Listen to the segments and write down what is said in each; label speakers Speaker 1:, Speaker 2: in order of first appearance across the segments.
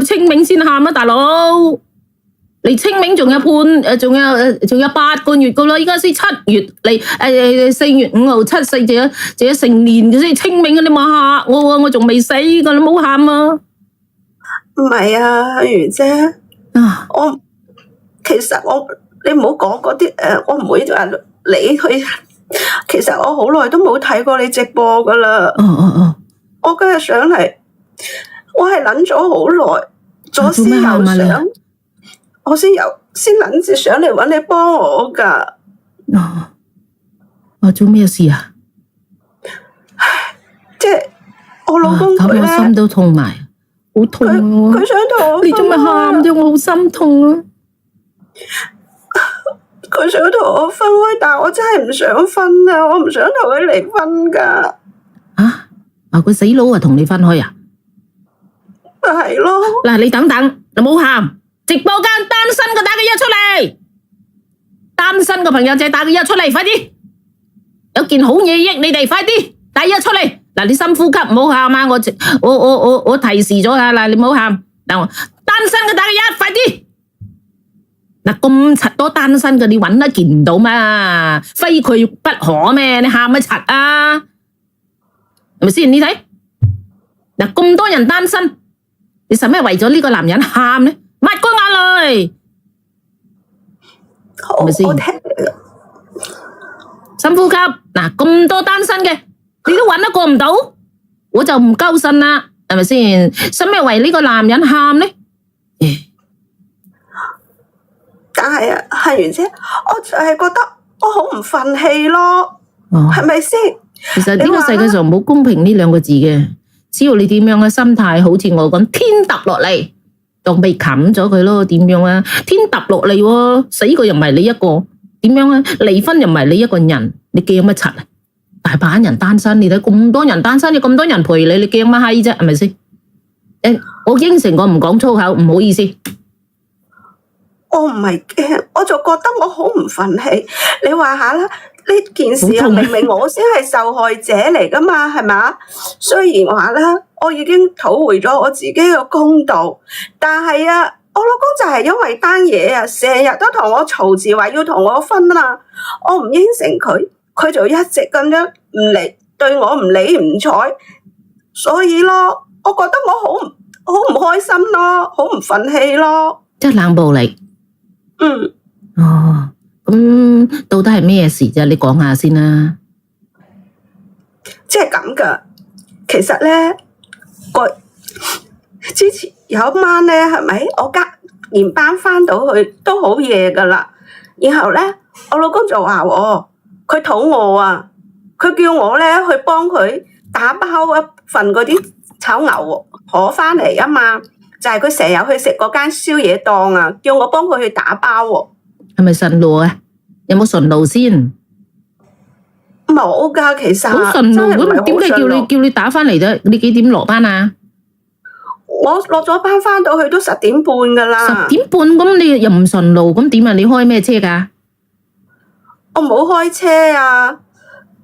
Speaker 1: 清明先喊啊，大佬！你清明仲有仲有8個月噶啦，依家先7月嚟4月5號7四，仲有成年嘅先清明啊！你冇嚇我仲未死噶，你冇喊啊！
Speaker 2: 唔係啊，如姐，其實你唔好講嗰啲我唔會話你去。其實我好耐都冇睇過你直播噶啦。我今日上嚟，我係諗咗好耐，左思右想，我先諗住上嚟搵你幫我噶。
Speaker 1: 做咩事啊？
Speaker 2: 即係我老公佢咧，
Speaker 1: 我心都痛埋，好痛啊！
Speaker 2: 佢想同我，
Speaker 1: 你做咩喊啫？我好心痛啊！
Speaker 2: 佢想同我分開，但係我真係唔想分啊！我唔想同佢離婚噶。
Speaker 1: 佢死佬同你分開啊？
Speaker 2: 係咯。
Speaker 1: 嗱，你等等，你唔好喊。直播間單身嘅打個1出嚟，單身嘅朋友仔打個1出嚟，快啲！有件好嘢益你哋，快啲打1出嚟。嗱，你深呼吸，唔好喊啊！我提示咗啊，嗱，你唔好喊。嗱，單身嘅打個1，快啲！嗱，咁柒多單身嘅，你搵得見唔到嘛？非佢不可咩？你喊乜柒啊？係咪先？你睇嗱，咁多人單身，你使咩為咗呢個男人喊呢？抹乾眼淚，係咪先？
Speaker 2: 我聽你嘅，
Speaker 1: 深呼吸。嗱，咁多單身嘅，你都搵得過唔到，我就唔鳩信啦，係咪先？使咩為呢個男人喊呢？
Speaker 2: 但係啊，係完啫，我就係覺得我好唔忿氣咯，係咪先？
Speaker 1: 其實呢個世界上冇公平呢2個字嘅，只要你點樣嘅心態，好似我咁，天揼落嚟，當被冚咗佢咯。點樣啊？天揼落嚟，死個又唔係你一個，點樣啊？離婚又唔係你一個人，你驚乜柒啊？大把人單身，你睇咁多人單身，有咁多人陪你，你驚乜閪啫？係咪先？我應承我唔講粗口，唔好意思。
Speaker 2: 我唔係驚，我就覺得我好唔忿氣。你話下啦，呢件事啊，明明我先係受害者嚟噶嘛，係咪？雖然話啦，我已經討回咗我自己嘅公道，但係啊，我老公就係因為單嘢啊，成日都同我嘈住話要同我分啊，我唔應承佢，佢就一直咁樣唔理，對我唔理唔睬，所以咯，我覺得我好唔開心咯，好唔忿氣咯，
Speaker 1: 即係冷暴力。咁到底係咩事啫？你講下先啦。
Speaker 2: 即係咁噶，其實咧，之前有一晚咧，係咪我研班翻到去都好夜噶啦，然後咧我老公就話佢肚餓啊，佢叫我咧去幫佢打包一份嗰啲炒牛河翻嚟啊嘛。就係佢成日去食嗰間宵夜檔啊，叫我幫佢去打包喎。係
Speaker 1: 咪順路啊？有冇順路先？
Speaker 2: 冇噶，其實
Speaker 1: 好順路咁，點解叫你打翻嚟啫？你幾點落班啊？
Speaker 2: 我落咗班翻到去都10點半噶啦。
Speaker 1: 10點半咁你又唔順路，咁點啊？你開咩車噶？
Speaker 2: 我冇開車啊。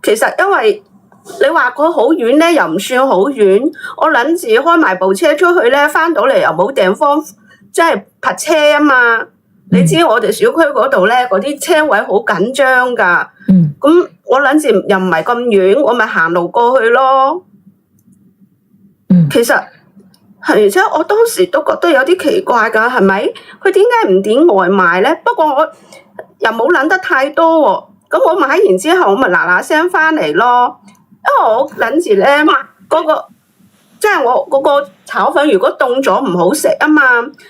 Speaker 2: 其實因為你話佢好遠咧，又唔算好遠。我諗住開埋部車出去咧，翻到嚟又冇地方，即係泊車啊嘛。你知我哋小區嗰度咧，嗰啲車位好緊張噶。咁我諗住又唔係咁遠，我咪行路過去咯。其實係，即係我當時都覺得有啲奇怪噶，係咪？佢點解唔點外賣咧？不過我又冇諗得太多喎。咁我買完之後，我咪嗱嗱聲翻嚟咯。因為我諗住咧，即係我嗰個炒粉如果凍咗唔好食啊嘛，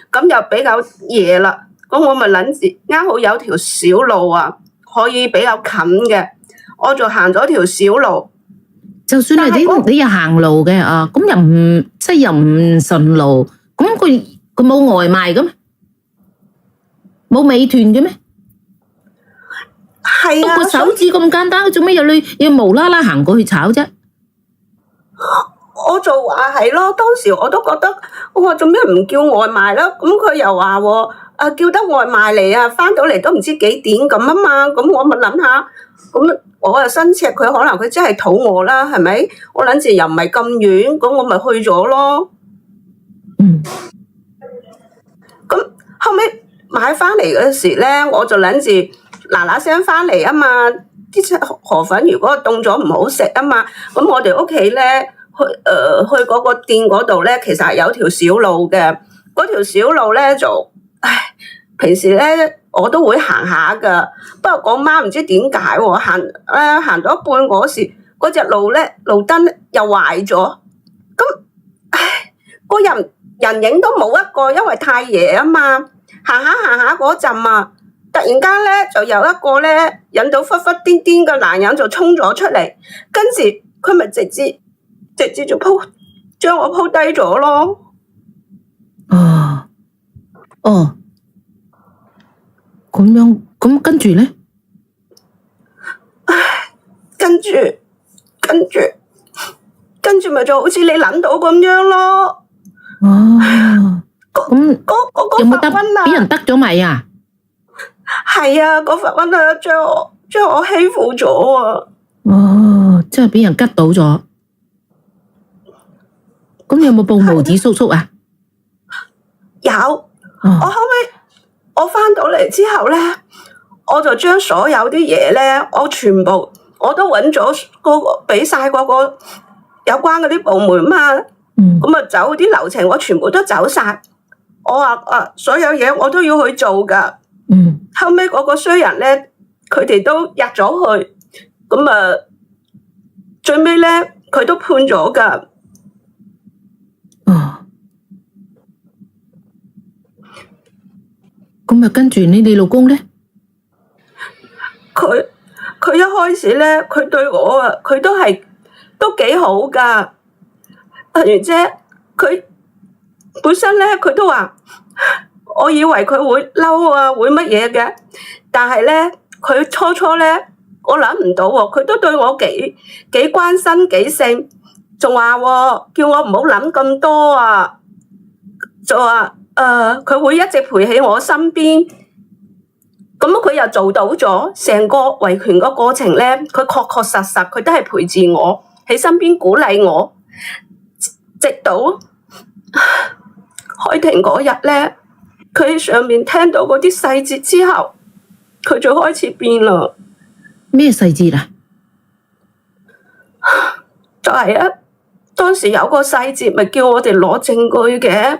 Speaker 2: 咁又比較夜啦，咁我咪諗住啱好有條小路啊，可以比較近嘅，我就行咗條小路。
Speaker 1: 就算係你又行路嘅啊，咁又唔即係又唔順路，咁佢冇外賣嘅咩？冇美團嘅咩？
Speaker 2: 係啊，
Speaker 1: 個手指咁簡單，做咩要無啦啦行過去炒啫？
Speaker 2: 我就話係咯，當時我都覺得，我話做咩唔叫外賣啦？咁佢又話叫得外賣嚟啊，翻到嚟都唔知幾點咁啊嘛，咁我咪諗下，咁我又申斥佢，可能佢真係肚餓啦，係咪？我諗住又唔係咁遠，咁我咪去咗咯。買翻嚟嗰時咧，我就諗住嗱嗱聲翻嚟啊嘛。啲河粉如果凍咗唔好食啊嘛，咁我哋屋企咧去嗰個店嗰度咧，其實係有條小路嘅。嗰條小路咧就，平時咧我都會行下噶。不過我媽唔知點解喎，行到一半嗰時，嗰隻路燈又壞咗。咁，個人影都冇一個，因為太夜啊嘛。行下嗰陣啊，突然間咧就有一個咧引到忽忽癲癲嘅男人就衝咗出嚟，跟住佢咪直接就將我鋪低咗咯。
Speaker 1: 咁樣，咁跟住咧？
Speaker 2: 跟住咪就好似你諗到咁樣咯。
Speaker 1: 咁有冇得俾人得咗咪啊？
Speaker 2: 係啊，嗰罰溫啊，將我欺負咗啊！
Speaker 1: 即係俾人吉到咗。咁你有冇報無子叔叔啊？
Speaker 2: 有。我後尾我翻到嚟之後咧，我就將所有啲嘢咧，我都揾咗俾晒嗰個有關嗰啲部門嘛。咁啊，走啲流程我全部都走晒。我話所有嘢我都要去做噶。後尾嗰個衰人咧，佢哋都入咗去，咁啊，最尾咧佢都判咗噶。
Speaker 1: 咁啊，跟住你老公咧？
Speaker 2: 佢一開始咧，佢對我啊，佢都幾好噶。如姐，佢本身咧，佢都話，我以為佢會嬲啊，會乜嘢嘅，但係咧，佢初咧，我諗唔到喎，佢都對我幾關心幾性，仲話叫我唔好諗咁多啊，就話佢會一直陪喺我身邊。咁佢又做到咗，成個維權個過程咧，佢確實佢都係陪住我喺身邊鼓勵我，直到開庭嗰日咧，佢喺上面聽到嗰啲細節之後，佢就開始變啦。
Speaker 1: 咩細節啊？
Speaker 2: 就係啊，當時有個細節咪叫我哋攞證據嘅。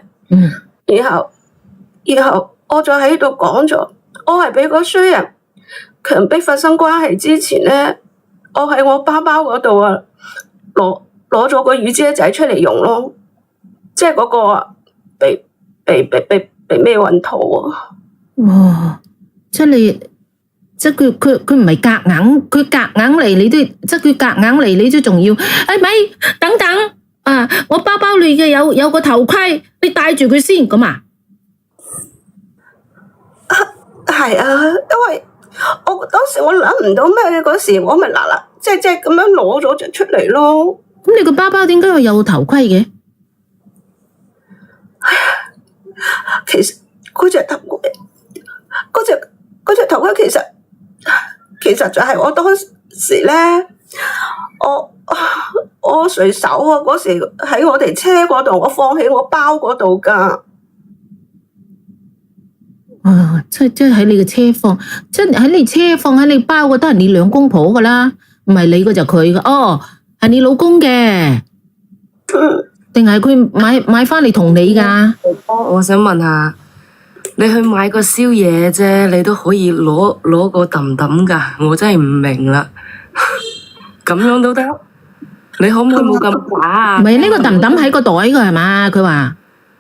Speaker 2: 然後我就喺度講咗。我係俾個衰人強迫發生關係之前咧，我喺我包包嗰度啊，攞咗個雨遮仔出嚟用咯，即係嗰個被咩運套啊？
Speaker 1: 即係佢唔係夾硬，佢夾硬嚟你都，即係佢夾硬嚟你都仲要，咪等等啊！我包包裏嘅有個頭盔，你戴住佢先咁啊？
Speaker 2: 係啊，因為我當時我諗唔到咩嗰時，我咪嗱即係咁樣攞咗就出嚟咯。
Speaker 1: 咁你個包包點解會有頭盔嘅？
Speaker 2: 其實嗰隻頭盔其實就係我當時咧，我隨手啊嗰時喺我哋車嗰度，我放喺我包嗰度噶。
Speaker 1: 即係喺你嘅車放，即係喺你車放喺你包嘅都係你兩公婆噶啦，唔係你嘅就佢嘅。係你老公嘅，定係佢買翻嚟同你噶？
Speaker 3: 我想問下，你去買個宵夜啫，你都可以攞個揼揼噶，我真係唔明啦。咁樣都得？你可唔可以冇咁假啊？
Speaker 1: 唔係呢個揼揼喺個袋嘅係嘛？佢話。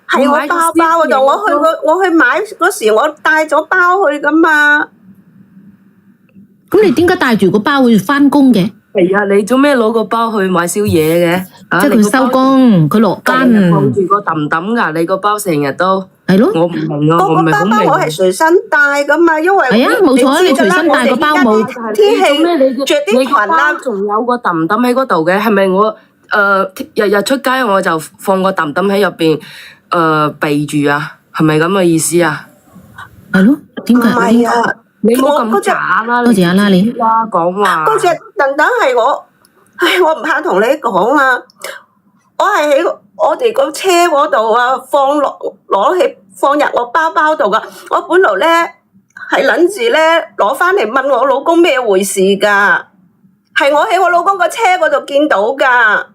Speaker 2: 喺我包包嗰度，我去買嗰時，我帶咗包去噶嘛。
Speaker 1: 咁你點解帶住個包去翻工嘅？
Speaker 3: 係啊，你做咩攞個包去買宵夜嘅？
Speaker 1: 即係佢收工，佢落班。
Speaker 3: 放住個揼揼噶，你個包成日都
Speaker 1: 係咯。
Speaker 3: 我唔明啊，我唔係好明。
Speaker 2: 個包我係隨身帶噶嘛，因為
Speaker 1: 係啊，冇錯，你隨身帶個包冇。
Speaker 2: 天氣着啲裙啦，
Speaker 3: 仲有個揼揼喺嗰度嘅，係咪我日日出街我就放個揼揼喺入邊？備住啊，係咪咁嘅意思啊？
Speaker 1: 係咯，點解？
Speaker 2: 唔係啊，
Speaker 3: 你冇咁假啦，
Speaker 1: 多謝阿拉你
Speaker 3: 啦講話。
Speaker 2: 嗰隻等係我唔怕同你講啊。我係喺我哋個車嗰度啊，放入我包包度噶。我本來咧係諗住咧攞翻嚟問我老公咩回事噶，係我喺我老公個車嗰度見到噶。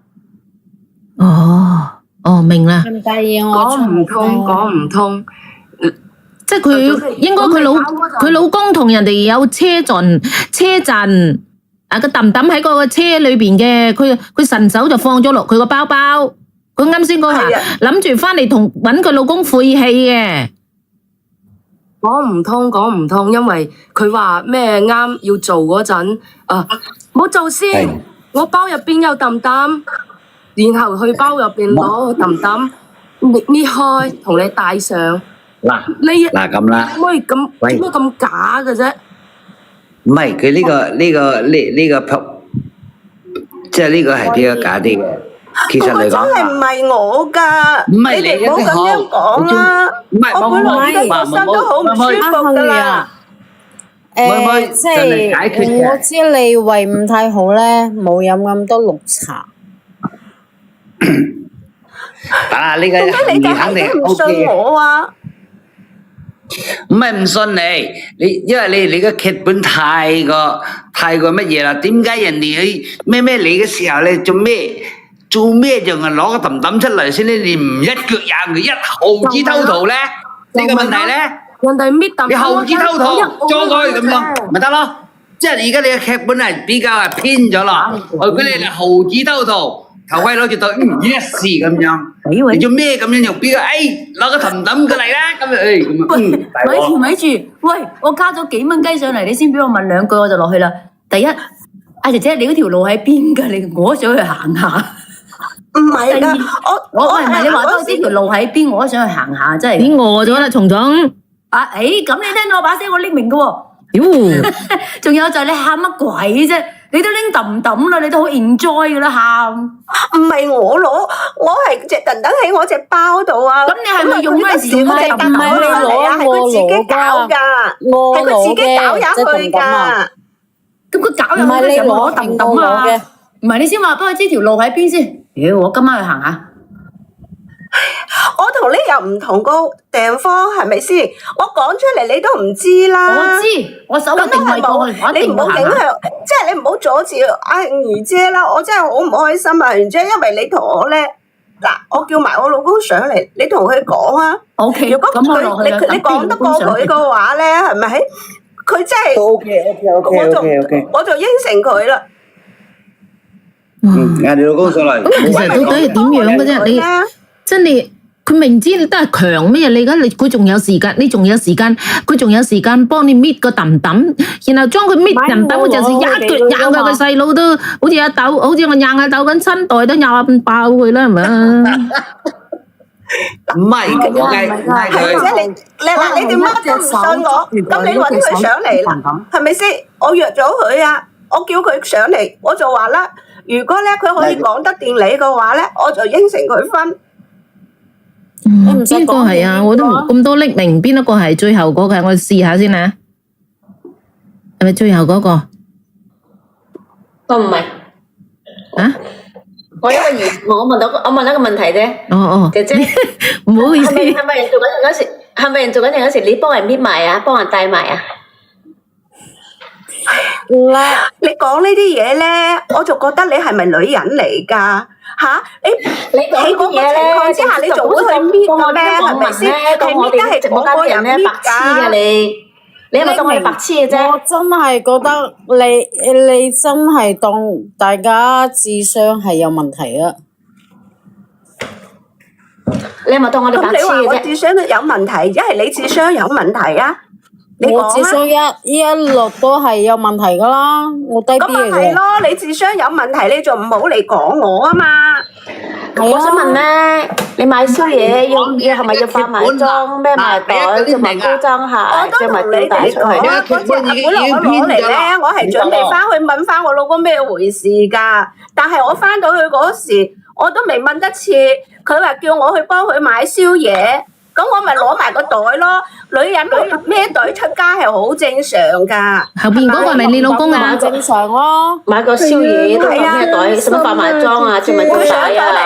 Speaker 1: 哦，明啦，
Speaker 4: 唔介意我
Speaker 3: 講唔通，講唔通。
Speaker 1: 即係佢應該佢老公同人哋有車陣啊個揼揼喺個車裏邊嘅，佢順手就放咗落佢個包包。佢啱先講話
Speaker 2: 係啊
Speaker 1: 諗住翻嚟搵佢老公晦氣嘅。
Speaker 3: 講唔通，因為佢話咩啱要做嗰陣，冇做先，
Speaker 5: 係
Speaker 3: 我包入邊有揼揼，然後去包入邊攞個揼揼，搣開同你戴上，
Speaker 5: 嗱
Speaker 3: 你
Speaker 5: 嗱咁啦，
Speaker 3: 可唔可以咁
Speaker 5: 喂
Speaker 3: 點解咁假嘅啫？
Speaker 5: 唔係佢呢個即係呢個係比較假啲嘅。其實
Speaker 2: 嗰個
Speaker 5: 嚟講
Speaker 2: 真係唔係我噶，
Speaker 5: 唔係
Speaker 2: 你哋唔好
Speaker 5: 你
Speaker 2: 咁樣講啦。
Speaker 5: 唔係
Speaker 2: 我本來呢個心都好唔舒服噶啦。
Speaker 4: 即係我知你胃唔太好咧，冇飲咁多綠茶。
Speaker 5: 啊呢個
Speaker 2: 點解你哋
Speaker 5: 肯定
Speaker 2: 係都唔
Speaker 5: OK
Speaker 2: 信
Speaker 5: 嘅。
Speaker 2: 我啊？
Speaker 5: 唔係唔信你，因為你個劇本太過乜嘢啦？點解人哋去咩你嘅時候你做咩就係攞個揼揼出嚟先咧？你唔一腳踹佢一毫子偷逃咧？呢個問題咧，
Speaker 3: 人哋搣揼，
Speaker 5: 你毫子偷逃裝過去咁樣咪得咯？即係而家你嘅劇本係比較係偏咗啦。如果你係毫子偷逃，頭盔攞住對yes 咁樣，你做咩咁樣又邊個？攞個揼揼過嚟啦，咁樣
Speaker 6: 咪住，喂！我加咗幾蚊雞上嚟，你先俾我問兩句我就落去啦。第一，阿姐姐，你嗰條路喺邊㗎？我想去行下。
Speaker 2: 唔係噶，
Speaker 6: 我唔係你話多知條路喺邊，我都想去行下，真係。
Speaker 1: 你餓咗啦，蟲蟲。
Speaker 6: 咁你聽到我把聲，我匿名㗎喎。
Speaker 1: 屌，
Speaker 6: 仲有就係你喊乜鬼啫？你都拎揼揼啦，你都好 enjoy 噶啦，喊。
Speaker 2: 唔係我攞，我係隻特登喺我隻包度啊。
Speaker 6: 咁你係咪用咩事
Speaker 2: 唔係
Speaker 4: 唔係你攞
Speaker 2: 係佢自己搞噶，
Speaker 4: 我
Speaker 2: 係佢
Speaker 4: 攞
Speaker 2: 自己搞
Speaker 4: 嘅，即係
Speaker 2: 入去
Speaker 4: 揼揼啊！
Speaker 2: 噶。
Speaker 6: 咁佢搞
Speaker 4: 唔係你
Speaker 6: 入去嘅時候，我
Speaker 4: 攞，
Speaker 6: 揼
Speaker 4: 係我
Speaker 6: 揼啊
Speaker 4: 攞嘅。
Speaker 6: 唔係你先話俾我知條路喺邊先。妖，我今晚去行下。
Speaker 2: 我同你又唔同個地方，係咪先？我講出嚟你都唔知啦。
Speaker 6: 我知，我手一定係過去，我一
Speaker 2: 你唔好影
Speaker 6: 定會行下。
Speaker 2: 響，即係你唔好阻止阿如姐啦！我真係好唔開心啊，如姐，因為你同我咧，嗱，我叫埋我老公上嚟，你同佢講啊。
Speaker 6: O K，
Speaker 2: 如果
Speaker 6: 咁我落去啦。
Speaker 2: 你講得過佢嘅話咧，係咪？佢真係
Speaker 5: OK，
Speaker 2: 我就應承佢啦。
Speaker 5: 嗌你老公上嚟。
Speaker 1: 其實到底係點樣嘅啫？你真係佢明知你都係強咩？你而家佢仲有時間，佢仲有時間幫你搣個揼揼，然後將佢搣揼揼嗰陣時一腳踹佢個細佬都好似阿豆，好似我踹阿豆咁親代都踹爆佢啦，係咪啊？
Speaker 5: 唔係，我計
Speaker 2: 係或者你哋乜都唔信我，咁你揾佢上嚟啦，係咪先？我約咗佢啊，我叫佢上嚟，我就話啦，如果咧佢可以講得掂你嘅話咧，我就應承佢分。
Speaker 1: 邊個係啊？我都咁多匿名，邊一個係最後嗰個？我試下先啊，係咪最後嗰個？
Speaker 7: 我唔係，
Speaker 1: 啊？
Speaker 7: 我問一個問題啫，
Speaker 1: 哦，
Speaker 7: 姐姐，
Speaker 1: 唔好意思，
Speaker 7: 係咪人做緊嘢嗰時？係咪人做緊嘢嗰時？你幫人搣埋啊？幫人帶埋啊？
Speaker 2: 你講呢啲嘢咧，我就覺得你係咪女人嚟㗎？嚇！你喺嗰個情況之下，你仲會去搣嘅咩？係咪先？係搣得係嗰個人搣
Speaker 7: 白痴嘅
Speaker 2: 㗎。
Speaker 7: 你係咪當我哋白痴嘅啫？
Speaker 4: 我真係覺得你真係當大家智商係有問題啊！
Speaker 7: 你係咪當我哋白
Speaker 2: 咁你話我
Speaker 7: 痴嘅啫？
Speaker 2: 智商有問題，一係你智商有問題啊？你
Speaker 4: 我智
Speaker 2: 講啊！
Speaker 4: 商一路都係有問題噶啦，我低
Speaker 2: 咁咪
Speaker 4: 啲嚟嘅。
Speaker 2: 係咯，你智商有問題，你仲唔好嚟講我啊嘛？
Speaker 7: 我想問咧，你買宵夜要係咪要化埋妝、孭埋袋、着埋高踭鞋、着埋吊帶出去？
Speaker 2: 嗰隻本來我攞嚟咧，我係準備翻去問翻我老公咩回事㗎。但係我翻到去嗰時，我都未問得切，佢話叫我去幫佢買宵夜，咁我咪攞埋埋個袋咯。女人孭袋出街係好正常㗎。
Speaker 1: 後邊嗰個係咪你老公啊？
Speaker 4: 正常咯。
Speaker 7: 買個宵夜都孭袋，使乜化埋妝啊？着埋吊帶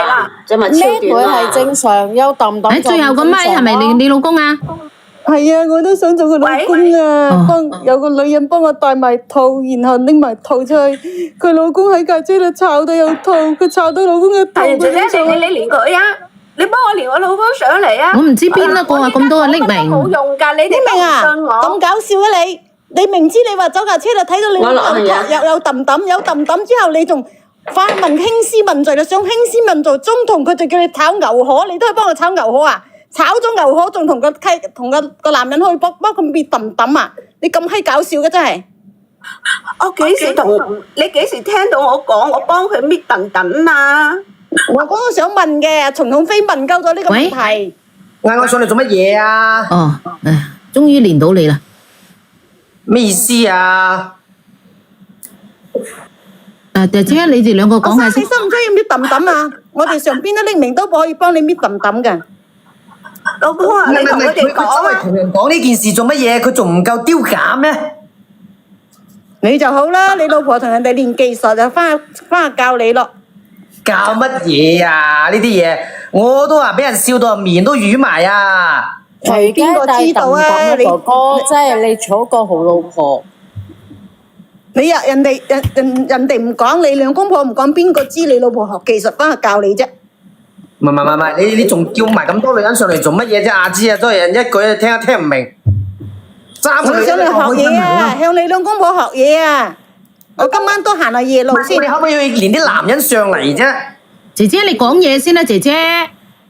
Speaker 7: 啊？着埋超
Speaker 4: 孭
Speaker 7: 短啊？
Speaker 4: 袋係正常，有揼揼。
Speaker 1: 最後個咪係咪你老公啊？
Speaker 8: 係啊，我都想做佢老公啊，幫有個女人幫我戴埋套，然後拎埋套出去。佢老公喺架車度炒到有套，佢炒到老公嘅套。
Speaker 2: 係姐姐，你連佢啊，你幫我連我老公上嚟啊！
Speaker 1: 我唔知邊一個啊，咁多個匿名。
Speaker 2: 冇用㗎，你哋都唔信我。
Speaker 8: 咁搞笑啊你！你明知你話走架車度睇到你老公有揼揼之後，你仲翻問興師問罪，你想興師問罪，中途佢就叫你炒牛河，你都係幫佢炒牛河啊？炒咗牛河仲同個男人去幫佢搣揼揼啊！你咁閪搞笑嘅真係。
Speaker 2: 你幾時聽到我講我幫佢搣揼揼啊？
Speaker 8: 我剛剛想問嘅，陳鴻飛問鳩咗呢個問題。
Speaker 9: 嗌我上嚟做乜嘢啊？
Speaker 1: 哦，終於連到你啦。
Speaker 9: 咩意思啊？
Speaker 1: 姐姐，你哋兩個講下先。
Speaker 8: 你需唔需要搣揼揼啊？我哋上邊啲匿名都可以幫你搣揼揼嘅。
Speaker 2: 老公啊，你同佢哋講啊！
Speaker 9: 同人講呢件事做乜嘢？佢仲唔夠丟架咩？
Speaker 8: 你就好啦，你老婆同人哋練技術就翻去教你咯。
Speaker 9: 教乜嘢啊？呢啲嘢我都話俾人笑到面都瘀埋啊！
Speaker 4: 隨邊個知道啊？哥哥，即係你娶個好老婆。
Speaker 8: 你啊，人哋唔講，你兩公婆唔講，邊個知你老婆學技術翻去教你啫？
Speaker 9: 唔係，你仲叫埋咁多女人上嚟做乜嘢啫？阿芝啊，多人一句聽唔明。
Speaker 8: 我想你學嘢啊，向你兩公婆學嘢啊！我今晚都行下夜路先。
Speaker 9: 你可唔可以連啲男人上嚟啫？
Speaker 1: 姐姐，你講嘢先啦，姐姐。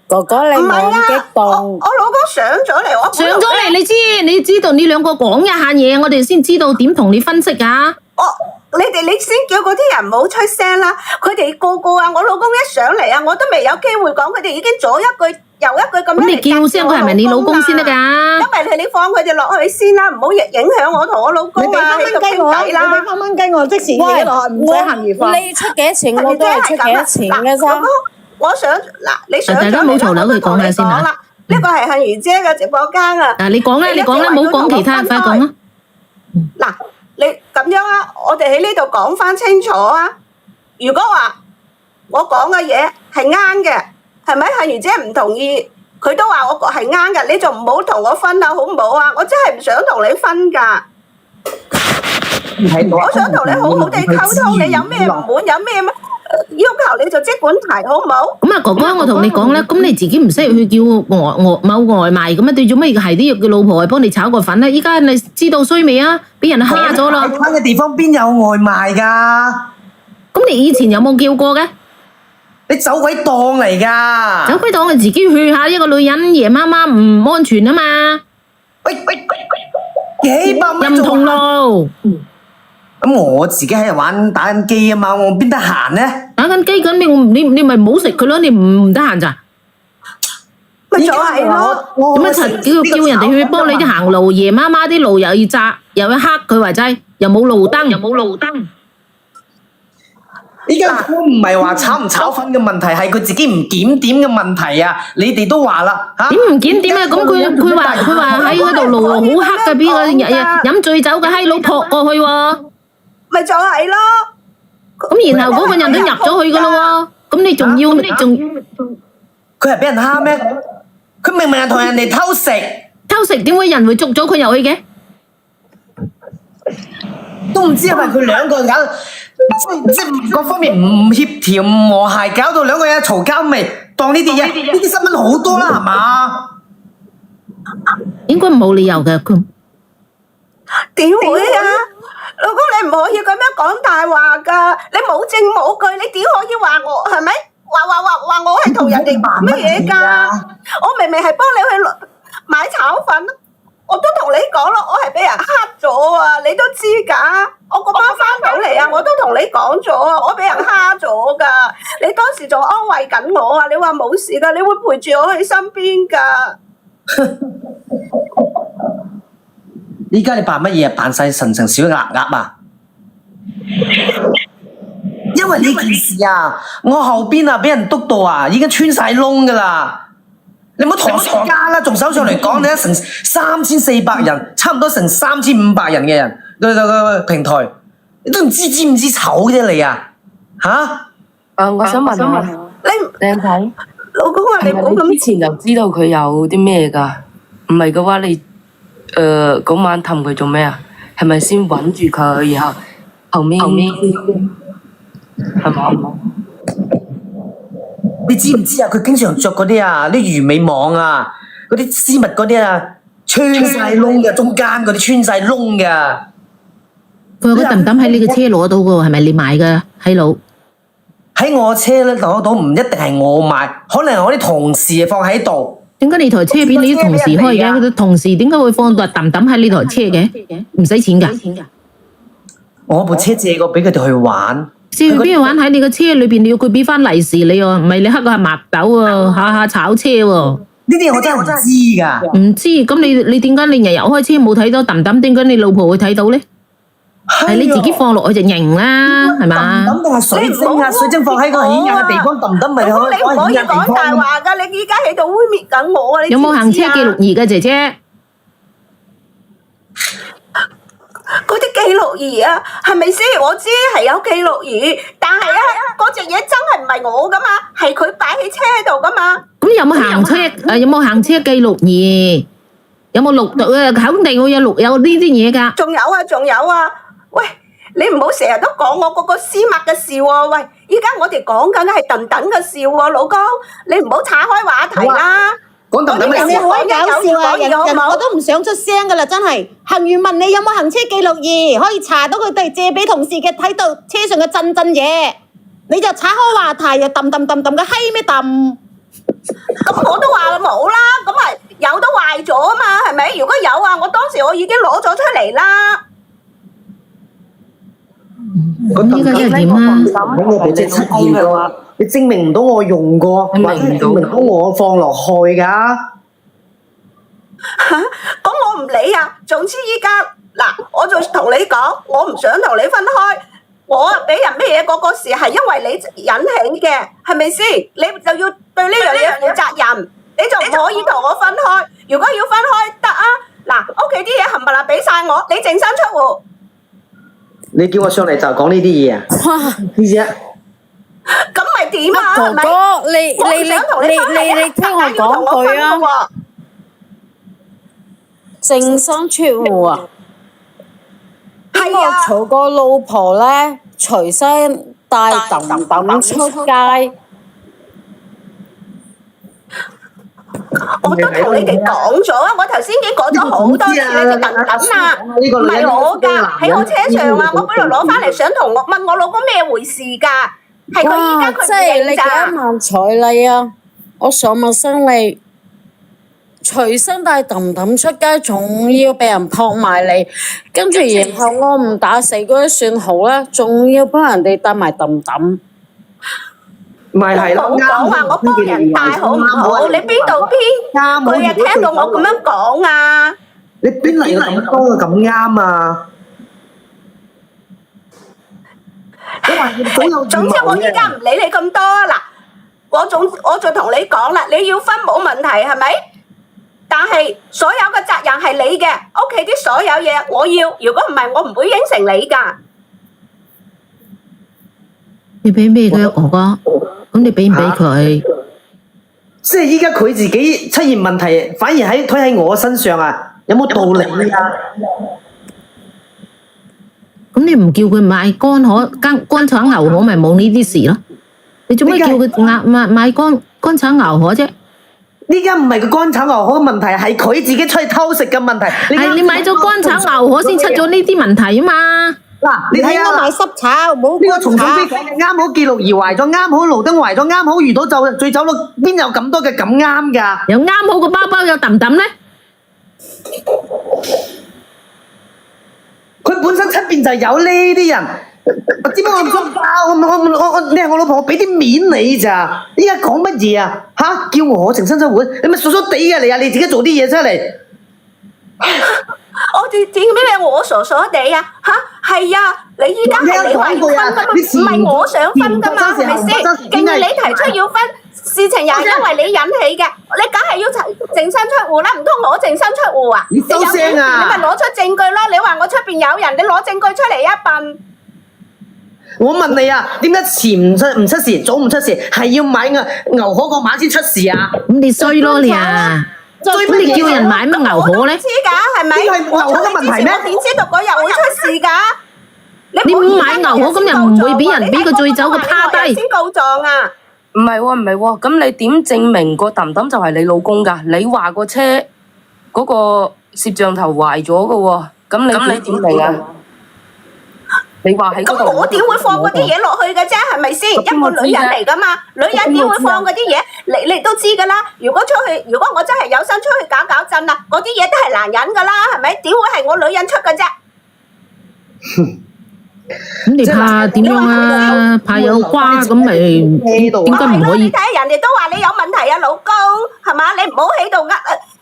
Speaker 4: 哥哥，你冇咁激動。
Speaker 2: 我老公上咗嚟，我
Speaker 1: 上咗嚟，你知道你兩個講一下嘢，我哋先知道點同你分析噶。
Speaker 2: 你先叫嗰啲人唔好出聲啦！佢哋個個啊，我老公一上嚟啊，我都未有機會講，佢哋已經左一句右一句咁樣嚟。咁
Speaker 1: 你叫聲佢係咪你老公先得噶？
Speaker 2: 因為你放佢哋落去先啦，唔好影響我同我老公啊！
Speaker 8: 你俾翻蚊雞我，你俾翻蚊雞我，即時寫落去，唔使鹹魚飯。
Speaker 4: 你出幾多錢，我都係出幾多錢嘅啫。
Speaker 2: 我想嗱，你上咗嚟，
Speaker 1: 大家冇嘈啦，佢講下先啦。
Speaker 2: 呢個係杏兒姐嘅直播間啊！
Speaker 1: 嗱，你講啦，唔好講其他，快講啦。
Speaker 2: 嗱。你咁樣啊，我哋喺呢度講翻清楚啊！如果話我講嘅嘢係啱嘅，係咪？杏兒姐唔同意，佢都話我係啱嘅，你就唔好同我分啦，好唔好啊？我真係唔想同你分㗎。我想同你好好地溝通，你有咩唔滿，有咩要求你就即管提，好唔好？
Speaker 1: 咁啊，哥哥，我同你講啦，咁你自己唔識去叫某外賣咁啊？對，做咩係都要叫老婆去幫你炒個粉咧？依家你知道衰未啊？俾人蝦咗啦！
Speaker 9: 喺嘅地方邊有外賣㗎？
Speaker 1: 咁你以前有冇叫過嘅？
Speaker 9: 你走鬼檔嚟㗎！
Speaker 1: 走鬼檔係自己去下，一個女人夜媽媽唔安全啊嘛！
Speaker 9: 喂，幾百蚊
Speaker 1: 唔同路。
Speaker 9: 咁我自己喺度打緊機啊嘛，我邊得閒咧？
Speaker 1: 打緊機咁你咪唔好食佢咯，你唔得閒咋？
Speaker 2: 咪就係咯，
Speaker 1: 咁叫人哋去幫你啲行路，夜媽媽啲路又要窄，又要黑，佢話齋，又冇路燈。
Speaker 9: 依家我唔係話炒唔炒粉嘅問題，係佢自己唔檢點嘅問題啊！你哋都話啦嚇，
Speaker 1: 點唔檢點啊？咁佢話喺嗰度路好黑嘅，俾個飲醉酒嘅閪佬撲過去喎。
Speaker 2: 咪就係咯。
Speaker 1: 咁然後嗰個人都入咗去噶咯喎，咁你仲
Speaker 9: 佢係俾人蝦咩？佢明明係同人哋偷食，
Speaker 1: 點會人會捉咗佢入去嘅？
Speaker 9: 都唔知係咪佢兩個人搞，即各方面唔協調、唔和諧，搞到兩個人嘈交未？當呢啲嘢，呢啲新聞好多啦，係嘛？
Speaker 1: 應該冇理由嘅，佢
Speaker 2: 點會啊？老公，你唔可以咁樣講大話㗎！你冇證冇據，你點可以話我係咪？話我係同人哋乜嘢㗎？我明明係幫你去買炒粉，我都同你講咯，我係俾人黑咗啊！你都知㗎，我嗰班翻到嚟啊，我都同你講咗啊，我俾人蝦咗㗎。你當時仲安慰緊我啊，你話冇事㗎，你會陪住我去身邊㗎。
Speaker 9: 依家你扮乜嘢？扮晒神神小鴨鴨啊！因為呢件事啊，我後邊啊俾人督到啊，已經穿晒窿噶啦。你唔好同我講家啦，仲手上嚟講，你一成3400人，差唔多成3500人嘅人個平台，你都唔知唔知醜啫你啊？嚇？
Speaker 3: 我想問下，
Speaker 2: 你
Speaker 3: 靚仔，
Speaker 2: 老公啊，你唔好
Speaker 3: 係咪你
Speaker 2: 咁
Speaker 3: 之前就知道佢有啲咩㗎？唔係嘅話，你嗰晚氹佢做咩啊？係咪先穩住佢，然後後面係嘛？
Speaker 9: 你知唔知啊？佢經常着嗰啲啊，啲魚尾網啊，嗰啲絲襪嗰啲啊，穿晒窿嘅，中間嗰啲穿晒窿嘅。
Speaker 1: 佢有個揼揼喺你嘅車攞到嘅喎，係咪你買嘅？閪佬
Speaker 9: 喺我車咧攞到，唔一定係我買，可能係我啲同事放喺度。
Speaker 1: 點解你台車俾你啲同事開嘅？佢啲同事點解會放到揼揼喺呢台車嘅？唔使錢㗎？
Speaker 9: 我部車借過俾佢哋去玩。
Speaker 1: 借佢邊度玩？喺你個車裏邊，你要佢俾翻利是你喎，唔係你黑個係墨斗喎，下下炒車喎。
Speaker 9: 呢啲我真係唔知㗎。
Speaker 1: 唔知咁你點解你日日開車冇睇到揼揼？點解你老婆會睇到咧？係你自己放落去就型啦，係嘛？
Speaker 9: 揼定係水晶啊？水晶放喺個顯眼嘅地方，揼揼咪可以
Speaker 2: 你唔可以講大話㗎！你依家喺度污蔑緊我啊！你
Speaker 1: 有冇行車記錄儀嘅姐姐？
Speaker 2: 嗰啲記錄儀啊，係咪先？我知係有記錄儀，但係啊，嗰隻嘢真係唔係我㗎嘛，係佢擺喺車度㗎嘛。
Speaker 1: 咁有冇行車？有冇行車記錄儀？有冇錄到啊？肯定會有錄有呢啲嘢㗎。
Speaker 2: 仲有啊！喂，你唔好成日都講我嗰個絲襪嘅事喎。喂，依家我哋講緊係鄧鄧嘅事喎，老公，你唔好岔開話題啦。
Speaker 9: 講鄧鄧嘅
Speaker 8: 你好搞笑啊！人我都唔想出聲噶啦，真係。行員問你有冇行車記錄儀，可以查到佢哋借俾同事嘅，睇到車上嘅震嘢，你就岔開話題，又揼嘅閪咩揼？
Speaker 2: 咁我都話冇啦，咁係有都壞咗啊嘛，係咪？如果有啊，我當時我已經攞咗出嚟啦。
Speaker 1: 咁依家即係點啊？
Speaker 9: 我部車出現嘅話，你證明唔到我用過，或者證明到我放落去㗎。
Speaker 2: 嚇！咁我唔理啊。總之依家嗱，我就同你講，我唔想同你分開。我俾人咩嘢嗰個事係因為你引起嘅，係咪先？你就要對呢樣嘢負責任，你就唔可以同我分開。如果要分開得啊，嗱，屋企啲嘢冚唪唥俾晒我，你淨身出戶。
Speaker 9: 你叫我上嚟就講呢啲嘢啊？呢啫。
Speaker 2: 咁咪點啊？
Speaker 4: 哥哥，你聽我講句啊！淨身出戶啊！
Speaker 2: 係啊！
Speaker 4: 我嘈個老婆咧，隨身帶揼揼出街。
Speaker 2: 我都同你哋講咗啊！我頭先已經講咗好多次你隻揼揼啊，唔係我㗎，喺我車上啊！我本來攞翻嚟想同我問我老公咩回事㗎，係佢依家佢
Speaker 4: 即係你
Speaker 2: 唔認咋。
Speaker 4: 幾萬彩禮啊！我上陌生你，隨身帶揼揼出街，仲要俾人撲埋嚟，跟住然後我唔打死嗰啲算好啦，仲要幫人哋帶埋揼揼。
Speaker 9: 咪係咯，
Speaker 2: 冇講話我幫人帶好唔好？你邊度邊句啊？聽到我咁樣講啊？
Speaker 9: 你邊嚟咁多嘅咁啱啊？
Speaker 2: 總之我依家唔理你咁多嗱，我就同你講啦，你要分冇問題係咪？但係所有嘅責任係你嘅，屋企啲所有嘢我要，如果唔係我唔會應承你㗎。
Speaker 1: 你俾咩佢啊，哥哥？咁你俾唔俾佢？
Speaker 9: 即係依家佢自己出現問題，反而推喺我身上啊？有冇道理啊？
Speaker 1: 咁你唔叫佢買乾炒牛河，咪冇呢啲事咯？你做咩叫佢買乾炒牛河啫？
Speaker 9: 呢家唔係個乾炒牛河嘅問題，係佢自己出去偷食嘅問題。
Speaker 1: 係你買咗乾炒牛河先出咗呢啲問題啊嘛！
Speaker 9: 嗱，你睇下
Speaker 8: 買濕炒，冇
Speaker 9: 呢個重重飛啱好記錄儀壞咗，啱好路燈壞咗，啱好遇到醉酒佬，邊有咁多嘅咁啱㗎？
Speaker 1: 又啱好個包有揼揼咧？
Speaker 9: 佢本身出邊就有呢啲人，只不過我唔想包，你係我老婆，我俾啲面你咋？依家講乜嘢啊？嚇，叫我淨身出戶，你咪傻傻地嘅你啊！你自己做啲嘢出嚟。
Speaker 2: 我點解我傻傻地啊？嚇，係啊！你依家係你話要分㗎嘛，唔係我想分㗎嘛，係咪先？既然你提出要分，事情又係因為你引起嘅，你梗係要淨身出戶啦，唔通我淨身出戶啊？
Speaker 9: 你收聲啊！
Speaker 2: 你咪攞出證據咯！你話我出邊有人，你攞證據出嚟一笨。
Speaker 9: 我問你啊，點解前唔出事，早唔出事，係要買牛河個晚先出事啊？
Speaker 1: 咁你衰咯你啊！咁你叫人買乜牛河咧？
Speaker 2: 知㗎係咪？
Speaker 9: 呢個係牛河嘅問題咩？
Speaker 2: 我點知道嗰日會出事㗎？
Speaker 1: 你唔買牛河，咁又唔會俾人俾個醉酒嘅趴低。
Speaker 2: 先告狀啊！
Speaker 3: 唔係喎，唔係喎，咁你點證明個揼揼就係你老公㗎？你話個車嗰個攝像頭壞咗㗎喎，咁你點明啊？你話喺嗰度，
Speaker 2: 咁我點會放嗰啲嘢落去嘅啫？係咪先？一個女人嚟㗎嘛，女人點會放嗰啲嘢？你都知㗎啦。如果我真係有心出去搞震啊，嗰啲嘢都係男人㗎啦，係咪？點會係我女人出嘅啫？
Speaker 1: 咁你怕點樣啊？怕有瓜咁咪點解唔可以？
Speaker 2: 你睇下人哋都話你有問題啊，老公係嘛？你唔好喺度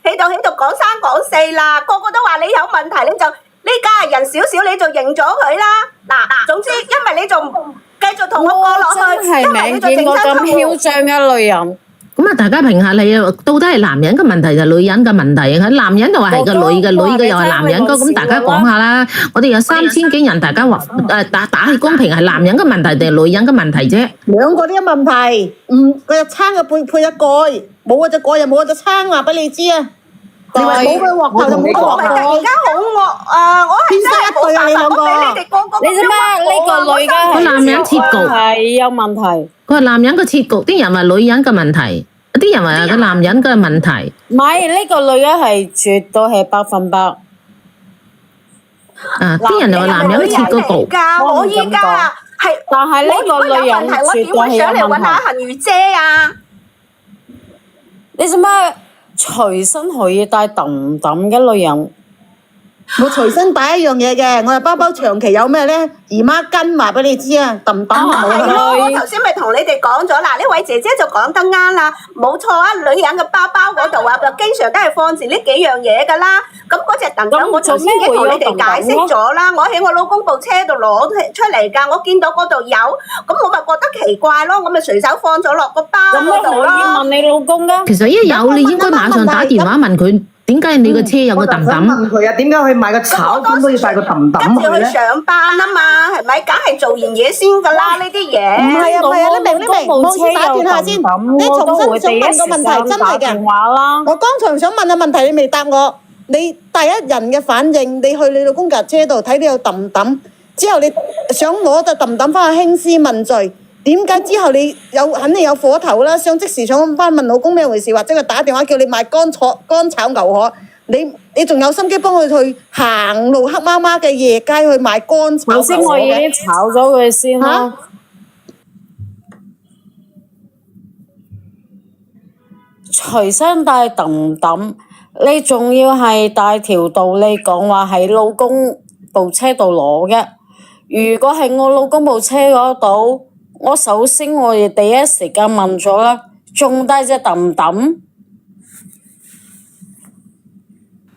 Speaker 2: 喺度講三講四啦，個個都話你有問題，你就呢家人少少你就認咗佢啦。嗱，總之因為你仲繼續同我過落去，
Speaker 4: 真係未見過咁囂張嘅女人。
Speaker 1: 咁啊，大家評下你啊，到底係男人嘅問題定係女人嘅問題啊？男人就話係個女嘅，女嘅又係男人嘅，咁大家講下啦。我哋有3000幾人，大家話打起公平係男人嘅問題定係女人嘅問題啫？
Speaker 8: 兩個都有問題，個撐嘅配一蓋，冇嗰隻蓋又冇嗰隻撐，話俾你知啊！你話冇佢鑊頭就冇佢鑊頭。
Speaker 2: 而家好惡啊！我係真係冇辦法俾你哋個個。
Speaker 4: 你知咩？呢個女嘅
Speaker 1: 個男人設局
Speaker 4: 係有問題。
Speaker 1: 佢話男人嘅設局，啲人話女人嘅問題，啲人話個男人嘅問題。
Speaker 4: 唔係呢個女嘅係絕對係100%。
Speaker 1: 啲人又話男人設個局。
Speaker 2: 我依家啊係，
Speaker 4: 但係呢個女人
Speaker 2: 我點會上嚟揾阿恒如姐啊？
Speaker 4: 你做咩隨身可以帶揼揼嘅女人？
Speaker 8: 我隨身帶一樣嘢嘅，我嘅包包長期有咩咧？姨媽巾話俾你知啊，揼揼係冇
Speaker 2: 係咯，我頭先咪同你哋講咗啦，呢位姐姐就講得啱啦，冇錯啊，女人嘅包包嗰度啊，就經常都係放住呢幾樣嘢噶啦。咁嗰隻揼揼我頭先已經同你哋解釋咗啦，我喺我老公部車度攞出嚟㗎，我見到嗰度有，咁我咪覺得奇怪咯，我咪隨手放咗落個包嗰度咯。
Speaker 4: 咁可以問你老公㗎？
Speaker 1: 其實一有你應該馬上打電話問佢。點解你個車有個揼揼？
Speaker 9: 問佢啊，點解去買個炒粉都要帶個揼揼去咧？
Speaker 2: 跟住去上班啊嘛，係咪？梗係做完嘢先㗎啦，呢啲嘢。
Speaker 8: 唔係啊，你明？我先打斷下先，你重新想問個問題，真係嘅。我剛才想問嘅問題，你未答我。你第一人嘅反應，你去你老公架車度睇你有揼揼，之後你想攞隻揼揼翻去興師問罪。點解之後你肯定有火頭啦？想即時想翻問老公咩回事，或者佢打電話叫你買乾炒牛河，你仲有心機幫佢去行路黑麻麻嘅夜街去買乾炒牛河嘅？
Speaker 4: 頭先我已經炒咗佢先啦。隨身帶揼揼，你仲要係帶條道理講話喺老公部車度攞嘅。如果係我老公部車嗰度，我首先我哋第一時間問咗啦，仲帶隻揼揼？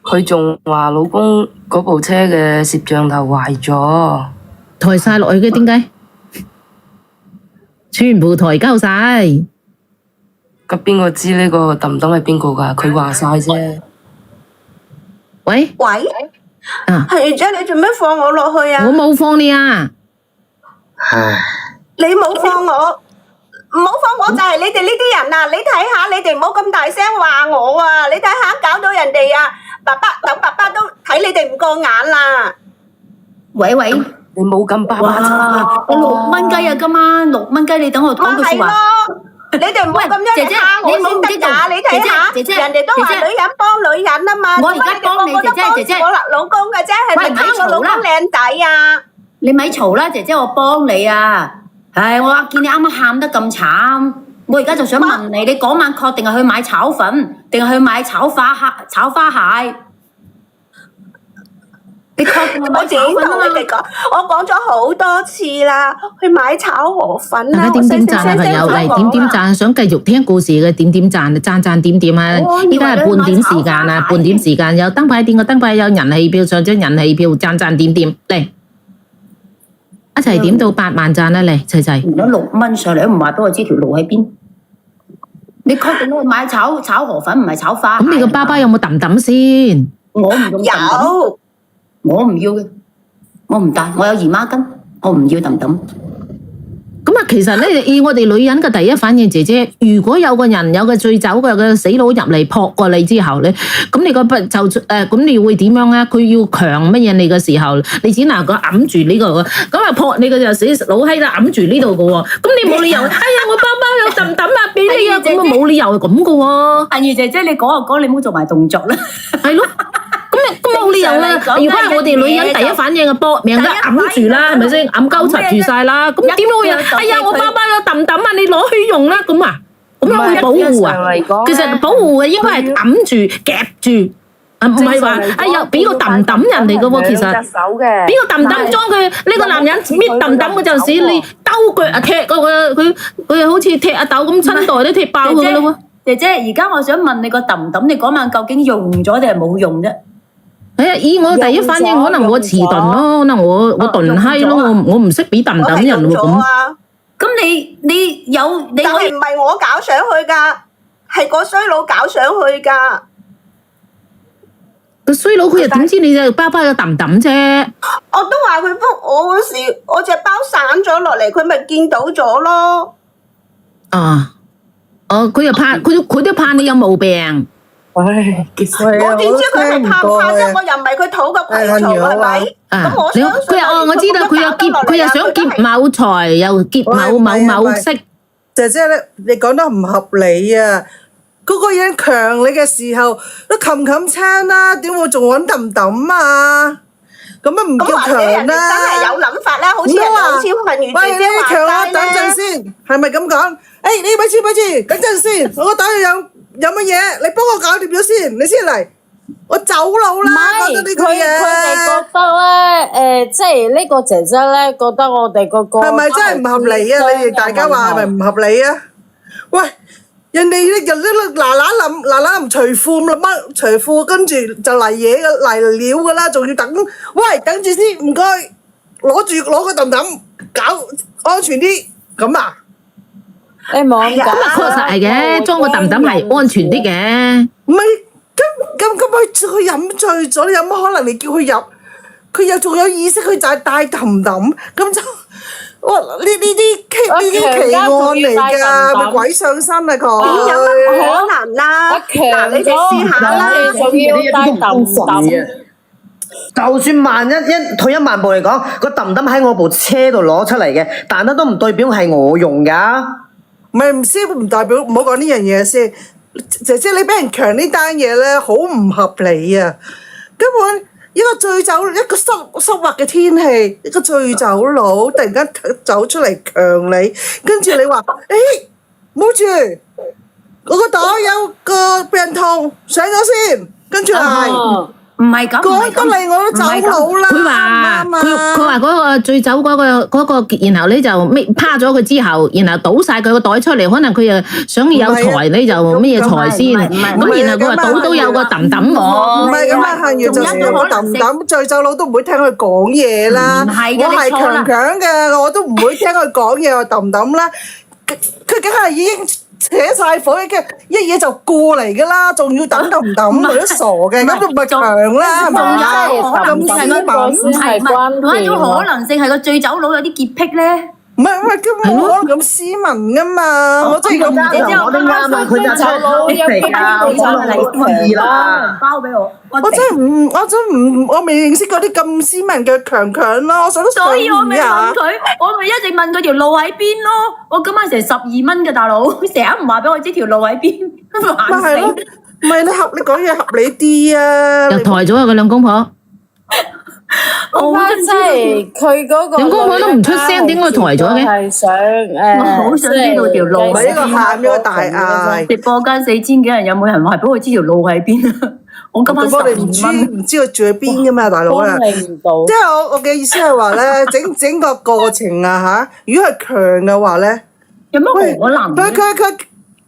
Speaker 3: 佢仲話老公嗰部車嘅攝像頭壞咗，
Speaker 1: 抬晒落去嘅，點解？全部抬交晒。
Speaker 3: 咁邊個知呢個揼揼係邊個㗎？佢話晒啫。
Speaker 1: 喂，
Speaker 2: 係啫，你做咩放我落去啊？
Speaker 1: 我冇放你啊。
Speaker 9: 唉。
Speaker 2: 你冇放我，唔好放我就係你哋呢啲人啊！你睇下，你哋唔好咁大聲話我啊！你睇下，搞到人哋啊，爸爸都睇你哋唔過眼啦！
Speaker 6: 喂，
Speaker 3: 你冇咁巴巴
Speaker 6: 哇！我6蚊雞啊，今晚6蚊雞，你等我講句説話。
Speaker 2: 你哋唔好咁樣嚟蝦我先得㗎！你睇下，人哋都話女人幫女人啊嘛，
Speaker 6: 我而家幫你姐姐，
Speaker 2: 我老公嘅啫，係咪蝦我老公靚仔啊？
Speaker 6: 你咪嘈啦，姐姐，我幫你啊！唉，我見你啱啱喊得咁慘，我而家就想問你，你嗰晚確定係去買炒粉，定係去買炒花蟹？你確定係買炒粉啊嘛？
Speaker 2: 我講咗好多次啦，去買炒河粉啦。
Speaker 1: 大家點讚啊，朋友嚟點讚，想繼續聽故事嘅點讚，讚點啊！依家係半點時間啊，半點時間有燈牌，點個燈牌有人氣票，上張人氣票，讚點嚟。一齊點到8萬讚啦，嚟齊。
Speaker 6: 攞6蚊上嚟都唔話俾我知條路喺邊。你確定你買炒河粉唔係炒花蟹？
Speaker 1: 咁你個爸爸有冇揼揼先？
Speaker 6: 我唔用揼揼，
Speaker 2: 有
Speaker 6: 我唔要嘅，我唔帶，我有姨媽巾，我唔要揼揼。
Speaker 1: 咁啊，其實咧，以我哋女人嘅第一反應，姐姐，如果有個人有個醉酒嘅個死佬入嚟撲過你之後咧，咁你個不就咁你會點樣咧？佢要強乜嘢你嘅時候，你只能夠揞住呢個，咁啊撲你嘅就死老閪啦，揞住呢度嘅喎，咁你冇理由，哎呀我包包有揼揼啊俾你啊，咁啊冇理由係咁嘅喎。
Speaker 6: 阿月姐姐，你講就講，你唔好做埋動作啦。
Speaker 1: 係咯。咁冇理由啦！如果係我哋女人第一反應嘅搏命都揞住啦，係咪先？揞鳩柒住晒啦，咁點會啊？哎呀，我包包有揼揼啊，你攞去用啦，咁啊，咁樣去保護啊？其實保護嘅應該係揞住夾住，唔係話哎呀俾個揼揼人哋嘅喎，其實俾個揼揼裝佢呢個男人搣揼揼嗰陣時，你兜腳啊踢佢好似踢阿豆咁親代都踢爆佢嘅咯喎。
Speaker 6: 姐姐，而家我想問你個揼揼，你嗰晚究竟用咗定係冇用啫？
Speaker 1: 以我第一反應，可能我遲鈍咯，可能我鈍閪咯，我唔識俾揼揼人喎咁。
Speaker 6: 咁你有你
Speaker 2: 但係唔係我搞上去㗎，係個衰佬搞上去㗎。
Speaker 1: 個衰佬佢又點知你隻包包有揼揼啫？
Speaker 2: 我都話佢覆我嗰時，我隻包散咗落嚟，佢咪見到咗咯。
Speaker 1: 佢又怕佢都怕你有毛病。
Speaker 2: 我點知佢係怕唔怕啫？我又唔係佢討個攜嘈，係咪？咁我相信
Speaker 1: 我知道佢又想劫某財，又劫某色。
Speaker 10: 姐姐你講得唔合理啊！嗰個人強你嘅時候都冚青啦，點會仲揾揼揼啊？咁啊唔叫強啦！
Speaker 2: 真係有諗法啦，好似人哋好似問如姐姐話
Speaker 10: 強啦，等陣先，係咪咁講？你咪住，等陣先，我袋有乜嘢？你幫我搞掂咗先，你先嚟。我走佬啦，覺得呢個嘢。
Speaker 4: 佢哋覺得咧，即係呢個姐姐咧，覺得我哋個
Speaker 10: 係咪真係唔合理啊？你哋大家話係咪唔合理啊？喂，人哋咧就嗱臨除褲啦，乜除褲跟住就嚟嘢嚟料噶啦，仲要等。喂，等住先，唔該，攞個揼揼，搞安全啲，咁啊？
Speaker 4: 你冇咁
Speaker 1: 確實係嘅，裝個揼揼係安全啲嘅。
Speaker 10: 唔係，咁佢飲醉咗，你有乜可能你叫佢入？佢又仲有意識，佢就係帶揼揼，咁就哇呢啲奇案嚟㗎，咪鬼上身啊佢！
Speaker 2: 點有乜可能啦？嗱，你哋試下啦，
Speaker 4: 仲要帶揼揼。
Speaker 9: 就算萬一退一萬步嚟講，個揼揼喺我部車度攞出嚟嘅，但係都唔代表係我用㗎。
Speaker 10: 唔先唔代表，唔好講呢樣嘢先。姐姐你俾人強呢單嘢咧，好唔合理啊！根本一個醉酒，一個濕滑嘅天氣，一個醉酒佬突然間走出嚟強你，跟住你話冇住，我個袋有個避孕套上咗先，跟住係。
Speaker 6: 唔係咁，
Speaker 10: 講得嚟我都走佬啦。
Speaker 1: 佢話嗰個醉酒嗰個，然後咧就趴咗佢之後，然後倒晒佢個袋出嚟，可能佢又想有財咧就乜嘢財先。咁然後佢話倒都有個揼揼我。
Speaker 10: 唔係咁啊，幸月就算我揼揼醉酒佬都唔會聽佢講嘢啦。我係強嘅，我都唔會聽佢講嘢，我揼揼啦。佢梗係已經扯晒火，一嘢就過嚟噶啦，仲要揼揼揼，佢都傻嘅，咁都唔係強啦，係咪？咁斯文
Speaker 6: 係關有可能性係個醉酒佬有啲潔癖咧。
Speaker 10: 唔係，根本冇可能咁斯文噶嘛！我真係咁
Speaker 9: 啱，我都啱啊！佢就真係激地啊，我講易啦。
Speaker 6: 包俾我，
Speaker 10: 我真係我未認識過啲咁斯文嘅強咯。我想都
Speaker 6: 所以我咪問佢，我咪一直問佢條路喺邊咯。我今晚成12蚊嘅大佬，成日唔話俾我知條路喺邊，煩死！
Speaker 10: 唔係你講嘢合理啲啊！
Speaker 1: 又抬咗啊！佢兩公婆。
Speaker 4: 我真係佢嗰個，
Speaker 1: 兩公婆都唔出聲，點解抬咗嘅？
Speaker 4: 係想
Speaker 6: 我好想知道條路。
Speaker 10: 係一個喊咗個大嗌。
Speaker 6: 直播間4000幾人，有冇人話俾我知條路喺邊啊？我今晚12蚊，
Speaker 10: 唔知佢住喺邊噶嘛，大佬啊！即係我嘅意思係話咧，整個過程啊嚇，如果係強嘅話咧，
Speaker 6: 有乜可能？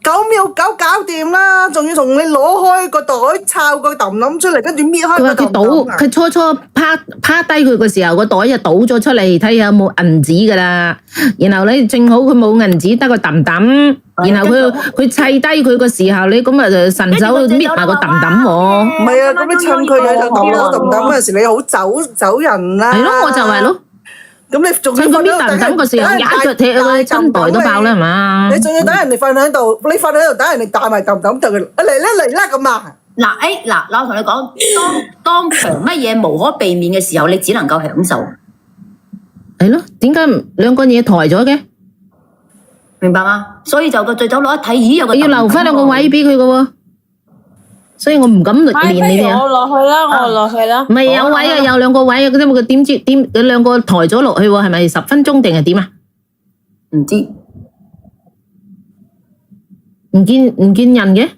Speaker 10: 9秒9搞掂啦，仲要同你攞開個袋，抄個揼揼出嚟，跟住搣開個
Speaker 1: 佢話佢倒，
Speaker 10: 揼揼啊。
Speaker 1: 佢初初趴低佢嘅時候，個袋就倒咗出嚟，睇下有冇銀紙噶啦。然後咧，正好佢冇銀紙，得個揼揼。然後佢砌低佢嘅時候，你咁啊就順手搣埋個揼揼喎。
Speaker 10: 唔係啊，咁你趁佢喺度攞揼揼嗰陣時，你好走人啦。
Speaker 1: 係咯，我就係咯。
Speaker 10: 咁你仲要
Speaker 1: 趁佢搣
Speaker 10: 瞓喺度
Speaker 1: 揼揼嘅時候，一腳踢佢真袋都爆啦，係嘛？
Speaker 10: 你仲要等人哋瞓喺度，你瞓喺度等人哋帶埋揼揼就佢嚟啦咁啊！
Speaker 6: 嗱，我同你講，當場乜嘢無可避免嘅時候，你只能夠享受，
Speaker 1: 係咯，點解兩個嘢抬咗嘅？
Speaker 6: 明白嗎？所以就個醉酒佬一睇，咦有個
Speaker 1: 要留翻兩個位俾佢嘅喎，所以我唔敢練你哋啊。
Speaker 4: 我落去啦，我落去啦。
Speaker 1: 唔係有位啊，有兩個位啊，佢點知佢兩個抬咗落去喎？係咪10分鐘定係點啊？
Speaker 6: 唔知
Speaker 1: 唔見人嘅？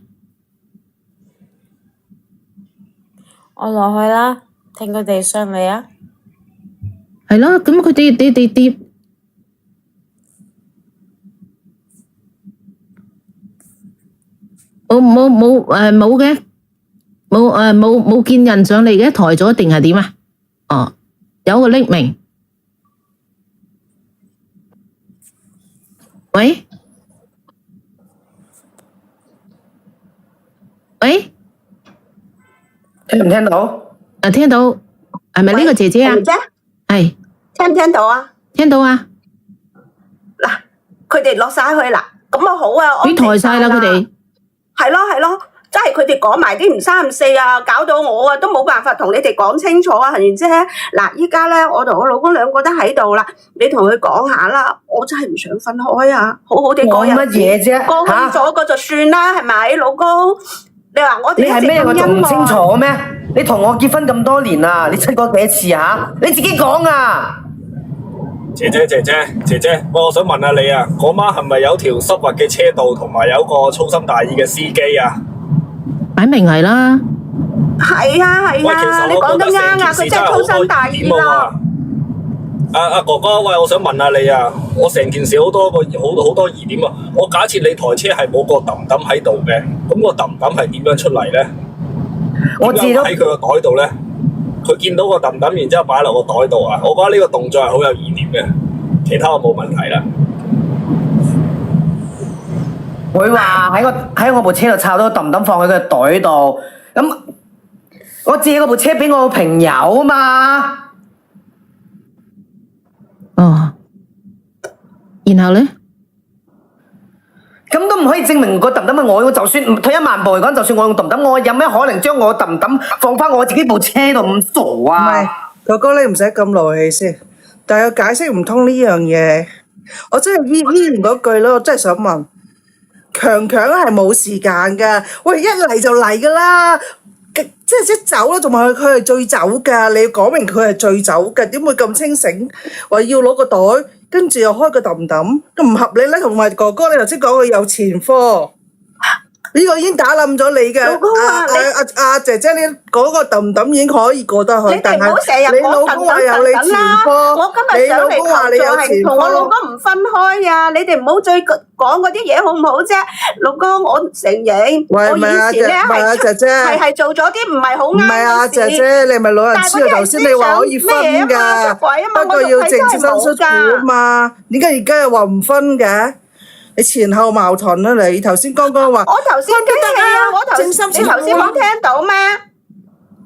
Speaker 4: 我落去啦，聽佢哋上嚟啊。
Speaker 1: 係咯，咁佢哋冇嘅，冇見人上嚟嘅，抬咗定係點啊？哦，有個匿名。喂？喂？
Speaker 9: 聽唔聽到？
Speaker 1: 聽到，係咪呢個姐姐啊？
Speaker 2: 姐，
Speaker 1: 係，
Speaker 2: 聽唔聽到啊？
Speaker 1: 聽到啊？
Speaker 2: 嗱，佢哋落晒去啦，咁啊好啊，
Speaker 1: 俾抬晒啦，佢哋。
Speaker 2: 係咯，即係佢哋講埋啲唔三唔四啊，搞到我啊都冇辦法同你哋講清楚啊，行完姐。嗱，依家咧我同我老公兩個都喺度啦，你同佢講下啦，我真係唔想分開啊，好好地過日子。
Speaker 9: 講乜嘢啫？
Speaker 2: 過去咗個就算啦，係咪，老公？你話我哋
Speaker 9: 你係咩？我仲唔清楚咩？你同我結婚咁多年啦，你出過幾次嚇？你自己講啊！
Speaker 11: 姐姐，我想問下你啊，嗰晚係咪有條濕滑嘅車道，同埋有個粗心大意嘅司機啊？
Speaker 1: 擺明係啦。
Speaker 2: 係啊，你講得啱啊，佢真係粗心大意啦。
Speaker 11: 阿哥哥，喂，我想問下你啊，我成件事好多疑點啊！我假設你台車係冇個揼揼喺度嘅，咁個揼揼係點樣出嚟咧？
Speaker 9: 我知道
Speaker 11: 喺佢個袋度咧，佢見到個揼揼，然之後擺落個袋度啊！我覺得呢個動作係好有疑點嘅，其他我冇問題啦。
Speaker 9: 佢話喺我部車度抄到個揼揼放喺佢個袋度，咁我借嗰部車俾我個朋友啊嘛。
Speaker 1: 哦，然後咧？
Speaker 9: 咁都唔可以證明個揼揼係我，就算退一萬步嚟講，就算我用揼揼，我有咩可能將我揼揼放翻我自己部車度咁傻啊？
Speaker 10: 唔係，哥哥你唔使咁勞氣先，但係解釋唔通呢樣嘢，我真係依然嗰句咯，我真係想問，強係冇時間噶，喂一嚟就嚟噶啦，即係一走啦，同埋佢係醉酒噶，你要講明佢係醉酒噶，點會咁清醒？話要攞個袋。跟住又開個揼揼，都唔合理啦。同埋哥哥，你頭先講佢有前科，呢個已經打冧咗你嘅。
Speaker 2: 老公啊，
Speaker 10: 阿姐姐，你嗰個揼揼已經可以過得去，但係你老公話有你前科，
Speaker 2: 我今日上嚟求助係同我老公唔分開啊！你哋唔好再講嗰啲嘢好唔好啫？老公，我承認，我以前咧係做咗啲唔係好啱嘅事。
Speaker 10: 唔係啊，姐姐，你係咪老人痴啊？頭先你話可以分㗎，不過要淨身出戶啊嘛。點解而家又話唔分嘅？你前後矛盾啊！你頭先剛剛話
Speaker 2: 我頭先聽啊，你頭先冇聽到咩？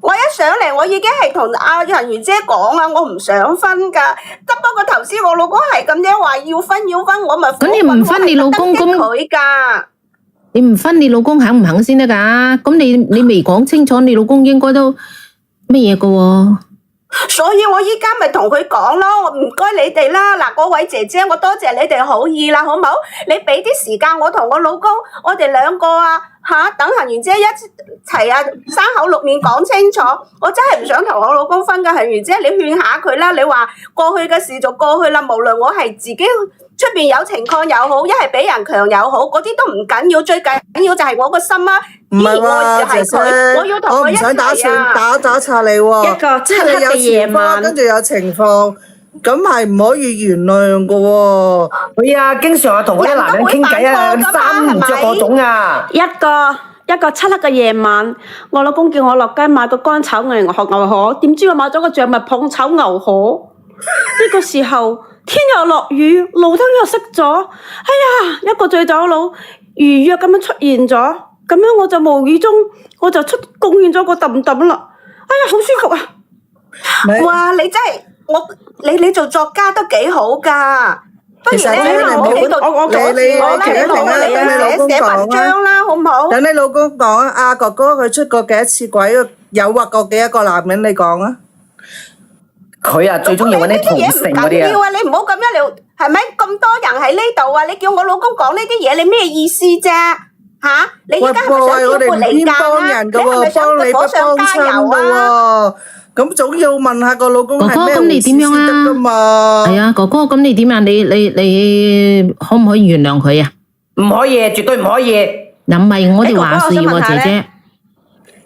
Speaker 2: 我一上嚟，我已經係同阿人魚姐講啊，我唔想分噶。只不過頭先我老公係咁樣話要分，我咪
Speaker 1: 咁你唔分，你老公咁
Speaker 2: 佢噶。
Speaker 1: 你唔分，你老公肯唔肯先得噶？咁你未講清楚，你老公應該都乜嘢噶喎？
Speaker 2: 所以我依家咪同佢講咯，唔該你哋啦，嗱，嗰位姐姐，我多謝你哋好意啦，好唔好？你俾啲時間我同我老公，我哋兩個啊等行完姐一齊啊，三口六面講清楚。我真係唔想同我老公分噶，行完姐你勸下佢啦。你話過去嘅事就過去啦，無論我係自己出邊有情況又好，一係俾人強又好，嗰啲都唔緊要，最緊要就係我個心啊。
Speaker 10: 唔係喎，姐姐，我唔想打岔你喎。
Speaker 7: 一個漆黑嘅夜晚，
Speaker 10: 跟住有情況，咁係唔可以原諒噶喎。
Speaker 9: 佢啊，經常同嗰啲男人傾偈啊，衫唔着嗰種啊。
Speaker 7: 一個漆黑嘅夜晚，我老公叫我落街買個乾炒牛河，點知我買咗個象蜜棒炒牛河。呢個時候天又落雨，路燈又熄咗，哎呀，一個醉酒佬如約咁樣出現咗，咁樣我就無意中我就貢獻咗個揼揼啦，哎呀，好舒服啊！
Speaker 2: 哇！你真係你做作家都幾好噶，不如咧你喺屋企度
Speaker 10: 你停一停啊，等你老公
Speaker 2: 寫文
Speaker 10: 講
Speaker 2: 章啦，好唔好？
Speaker 10: 等你老公講啊，阿哥哥佢出過幾多次軌，誘惑過幾多個男人，你講啊。
Speaker 9: 佢啊，最中意揾啲同性嗰啲啊。
Speaker 2: 你唔好咁樣，你係咪咁多人喺呢度啊？你叫我老公講呢啲嘢，你咩意思啫？吓，你而家係咪想挑撥離間啊？你係咪想火上加油啊？
Speaker 10: 咁總要問下個老公
Speaker 1: 哥哥，
Speaker 10: 係咩
Speaker 1: 咁你點樣
Speaker 10: 回事先得噶嘛？
Speaker 1: 啊？係啊，哥哥，咁你點啊？你可唔可以原諒佢啊？
Speaker 9: 唔可以，絕對唔可以。
Speaker 1: 嗱，唔係我哋話事喎，姐姐。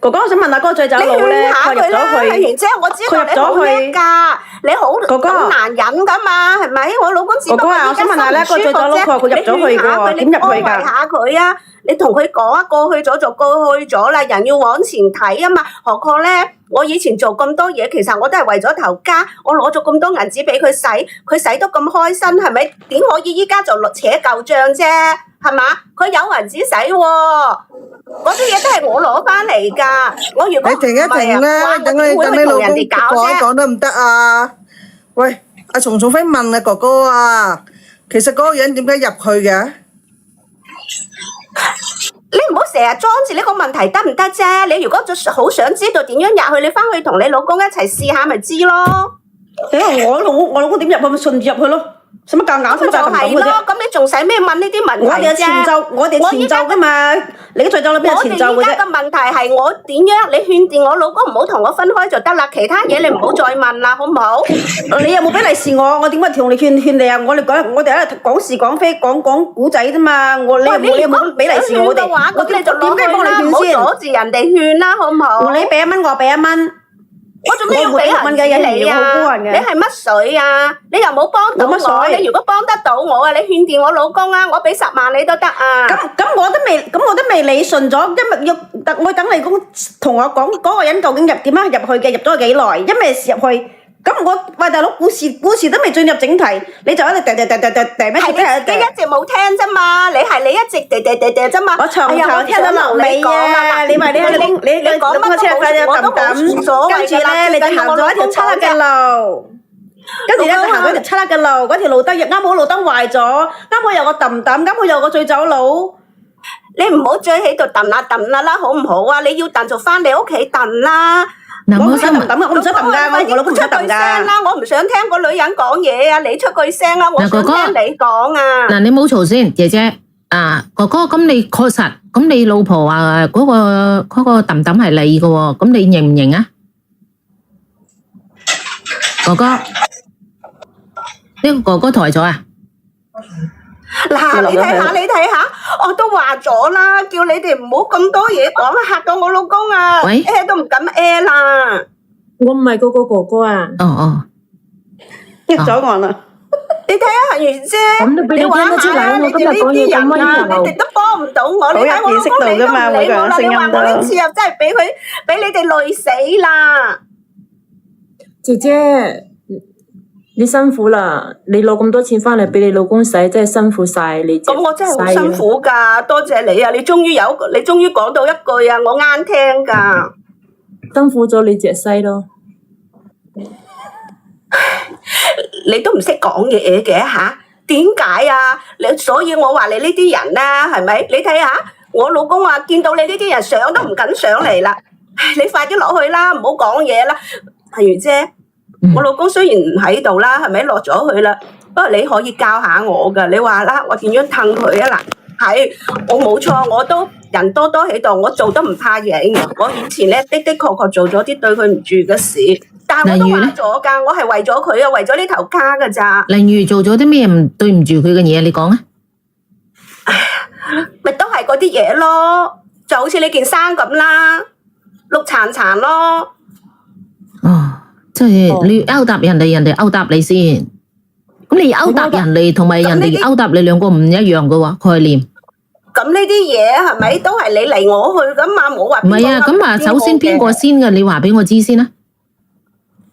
Speaker 7: 哥哥，我想問下嗰個醉酒佬咧，佢入咗去，
Speaker 2: 然之後我知道你好叻㗎，你好難忍㗎嘛，係咪？我老公只不過
Speaker 7: 我想問下咧，個醉酒佬佢入咗去㗎，點入去㗎？
Speaker 2: 安慰下佢啊！你同佢講啊，過去咗就過去咗啦，人要往前睇啊嘛。何況咧，我以前做咁多嘢，其實我都係為咗頭家，我攞咗咁多銀紙俾佢使，佢使得咁開心，係咪？點可以依家就扯舊帳啫？係嘛？佢有銀紙使喎，嗰啲嘢都係我攞翻嚟㗎。我如果
Speaker 10: 你停一停啦，等你老公講一講得唔得啊？喂，阿松飛問啊哥哥啊，其實嗰個人點解入去嘅？
Speaker 2: 你唔好成日裝住呢個問題得唔得啫？你如果好想知道點樣入去，你翻去同你老公一齊試下咪知咯。
Speaker 7: 我老公點入去咪順住入去咯，使乜夾硬使乜夾咁嘅啫？
Speaker 2: 咁你仲使咩問呢啲問題啫？
Speaker 7: 我哋前奏噶嘛，你嘅醉酒佬邊有前奏嘅啫？
Speaker 2: 我哋而家嘅問題係我點樣？你勸掂我老公唔好同我分開就得啦，其他嘢你唔好再問啦，好唔好？
Speaker 7: 你有冇俾利是我？我點解同你勸你啊？我哋喺度講是講非，講古仔啫嘛。你有冇俾利是我哋？
Speaker 2: 咁你就點解幫你勸先？唔好阻住人哋勸啦，好唔好？
Speaker 7: 你俾1蚊，我俾1蚊。
Speaker 2: 我做咩要俾6蚊嘅你啊？你係乜水啊？你又冇幫到我，你如果幫得到我啊，你勸掂我老公啊，我俾10萬你都得啊。
Speaker 7: 咁我都未理順咗，因為我等你公同我講嗰個人究竟點樣入去嘅，入咗幾耐，因咩事入去？咁喂大佬，故事都未進入整題，你就喺度掟咩？
Speaker 2: 你一直冇聽啫嘛，你一直掟啫嘛。
Speaker 7: 我長聽到落尾啊！你話你講乜車快咗揼揼，跟住咧你就行咗一條漆黑嘅路，跟住咧就行咗條漆黑嘅路，嗰條路燈啱好路燈壞咗，啱好有個揼揼，啱好有個醉酒佬。
Speaker 2: 你唔好再喺度揼啦，好唔好啊？你要揼就翻你屋企揼啦。
Speaker 7: 我唔想揼㗎，我唔想揼㗎，我老公唔想揼㗎。
Speaker 2: 我唔想聽個女人講嘢啊！你出句聲啦，我想聽你講啊！
Speaker 1: 嗱，你冇嘈先，姐姐啊，哥哥，咁你確實，咁你老婆話嗰個揼揼係你嘅喎，咁你認唔認啊？哥哥，呢個哥哥抬咗啊？
Speaker 2: 嗱，你睇下，我都話咗啦，叫你哋唔好咁多嘢講，嚇到我老公啊，都唔敢啦。
Speaker 7: 我唔係嗰個哥哥啊。
Speaker 1: 哦，
Speaker 7: 益咗我啦。
Speaker 2: 你睇下恒源姐，你話下你哋呢啲人啊，你哋都幫唔到我。你睇我老公你都唔理我啦，你話我呢次又真係俾你哋累死啦。
Speaker 12: 姐姐。你辛苦啦！你攞咁多錢翻嚟俾你老公使，真係辛苦晒你。
Speaker 2: 咁我真係好辛苦噶，多謝你啊！你終於講到一句啊，我啱聽噶。
Speaker 12: 辛苦咗你隻西咯。
Speaker 2: 你都唔識講嘢嘅吓？點解啊？所以我話你呢啲人啦，係咪？你睇下我老公話見到你呢啲人上都唔敢上嚟啦。你快啲落去啦，唔好講嘢啦，係如姐。我老公雖然唔喺度啦，係咪落咗去啦？不過你可以教下我噶，你話啦，我點樣氹佢啊？嗱，係我冇錯，我都人多喺度，我做得唔怕贏。我以前咧的確做咗啲對佢唔住嘅事，但係我都話咗噶，我係為咗佢啊，為咗呢頭家噶咋。
Speaker 1: 例如做咗啲咩對唔住佢嘅嘢，你講啊？
Speaker 2: 咪都係嗰啲嘢咯，就好似你件衫咁啦，綠殘殘咯。
Speaker 1: 哦。即即係你勾搭人哋，人哋勾搭你先。咁你勾搭人哋同埋人哋勾搭你兩個唔一樣嘅喎概念。
Speaker 2: 咁呢啲嘢係咪都係你嚟我去噶嘛？冇話
Speaker 1: 唔係啊，咁啊，首先邊個先嘅？你話俾我知先啦。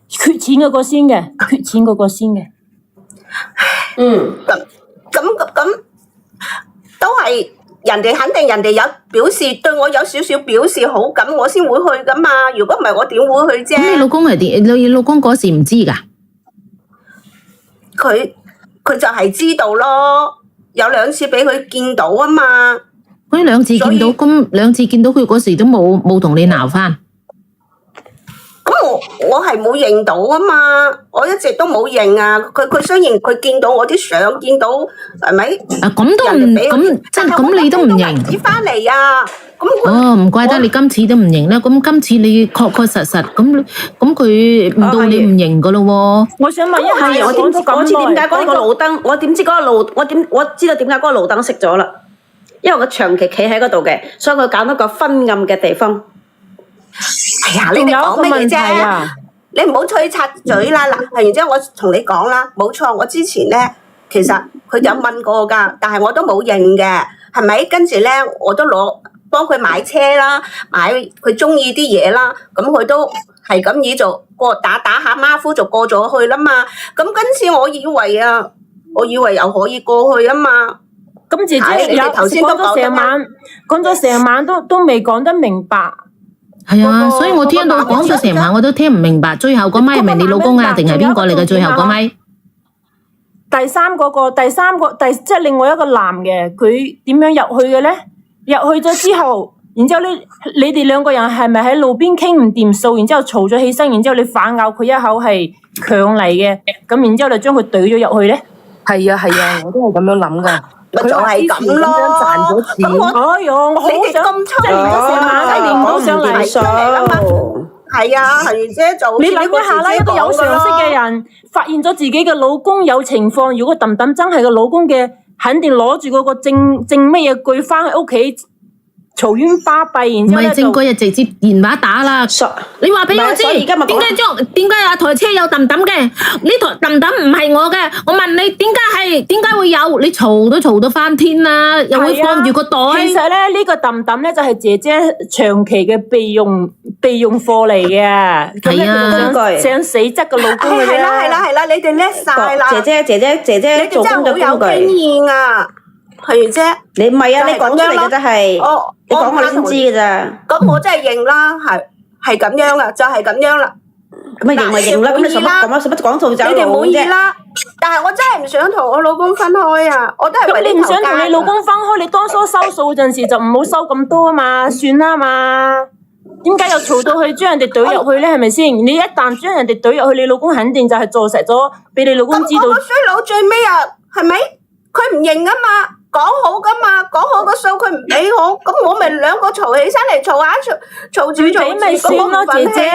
Speaker 12: 缺錢嗰個先嘅，缺錢嗰個先嘅。
Speaker 2: 咁都係人哋肯定人哋有表示對我有少少表示好感，我先會去噶嘛。如果唔係我點會去啫？
Speaker 1: 咁你老公係點？你老公嗰時唔知㗎？
Speaker 2: 佢就係知道咯，有2次俾佢見到啊嘛。
Speaker 1: 嗰2次見到，咁2次見到佢嗰時都冇同你鬧翻。
Speaker 2: 咁我係冇認到啊嘛，我一直都冇認啊。佢雖然佢見到我啲相，見到係咪？
Speaker 1: 啊咁都唔咁，即係咁你都唔認。
Speaker 2: 紙翻嚟啊！
Speaker 1: 哦，唔怪得你今次都唔認啦。咁今次你確實咁佢唔到你唔認噶咯喎。
Speaker 12: 我想問一下，
Speaker 7: 我知點解嗰個路燈，我點知嗰個路，我知道點解嗰個路燈熄咗啦。因為我長期企喺嗰度嘅，所以我揀到個昏暗嘅地方。
Speaker 2: 哎呀，你哋講乜嘢啫？你唔好吹擦嘴啦！嗱，然之後我同你講啦，冇錯，我之前咧其實佢有問過㗎，但係我都冇認嘅，係咪？跟住咧我都幫佢買車啦，買佢中意啲嘢啦，咁佢都係咁意就打下馬虎就過咗去啦嘛。咁今次我以為又可以過去啊嘛。
Speaker 12: 咁姐姐有頭先講咗成晚都未講得明白。
Speaker 1: 係啊，所以我聽到講咗成晚我都聽唔明白。最後個咪係咪你老公啊，定係邊個嚟嘅？最後個咪？
Speaker 12: 第三個即係另外一個男嘅，佢點樣入去嘅咧？入去咗之後，然之後你哋兩個人係咪喺路邊傾唔掂數？然之後嘈咗起身，然之後你反咬佢一口係強嚟嘅，咁然之後就將佢懟咗入去咧？
Speaker 3: 係啊，我都係咁樣諗噶。
Speaker 2: 咪就係咁咯，
Speaker 3: 賺咗錢。
Speaker 12: 哎呀，我好想
Speaker 2: 咁粗
Speaker 12: 即係唔得成晚你唔好上嚟數。
Speaker 2: 係啊，係姐就
Speaker 12: 你諗一下啦，一個有常識嘅人發現咗自己嘅老公有情況，如果揼揼真係個老公嘅，肯定攞住嗰個證乜嘢據翻去屋企嘈冤巴閉，然之後咧就
Speaker 1: 唔係證據，就直接電話打啦。你話俾我知，點解有台車有揼揼嘅？呢台揼揼唔係我嘅。我問你點解會有？你嘈都嘈到翻天啦，又會放住個袋。
Speaker 12: 其實咧呢個揼揼咧就係姐姐長期嘅備用貨嚟嘅。
Speaker 1: 係啊，
Speaker 12: 想死質嘅老公嘅啫。
Speaker 2: 係啦，你哋叻晒啦。
Speaker 7: 姐姐做工嘅工具。
Speaker 2: 經驗啊！係啫，
Speaker 7: 你唔係啊！你講出嚟嘅真係，你講我哋先知嘅咋。
Speaker 2: 咁我真係認啦，係咁樣啦，就係咁樣啦。
Speaker 7: 咁咪認啦，咁你使乜講數走
Speaker 2: 你哋滿意啦，但係我真係唔想同我老公分開啊！我都係為
Speaker 12: 你唔想同你老公分開，你當初收數嗰陣時就唔好收咁多啊嘛，算啦嘛。點解又嘈到去將人哋懟入去咧？係咪先？你一旦將人哋懟入去，你老公肯定就係坐實咗，俾你老公知道。
Speaker 2: 咁我個衰佬最尾啊，係咪？佢唔認啊嘛。講好噶嘛，講好個數佢唔俾我，咁我咪兩個嘈起身嚟嘈下嘈住
Speaker 12: 俾咪算咯，姐姐。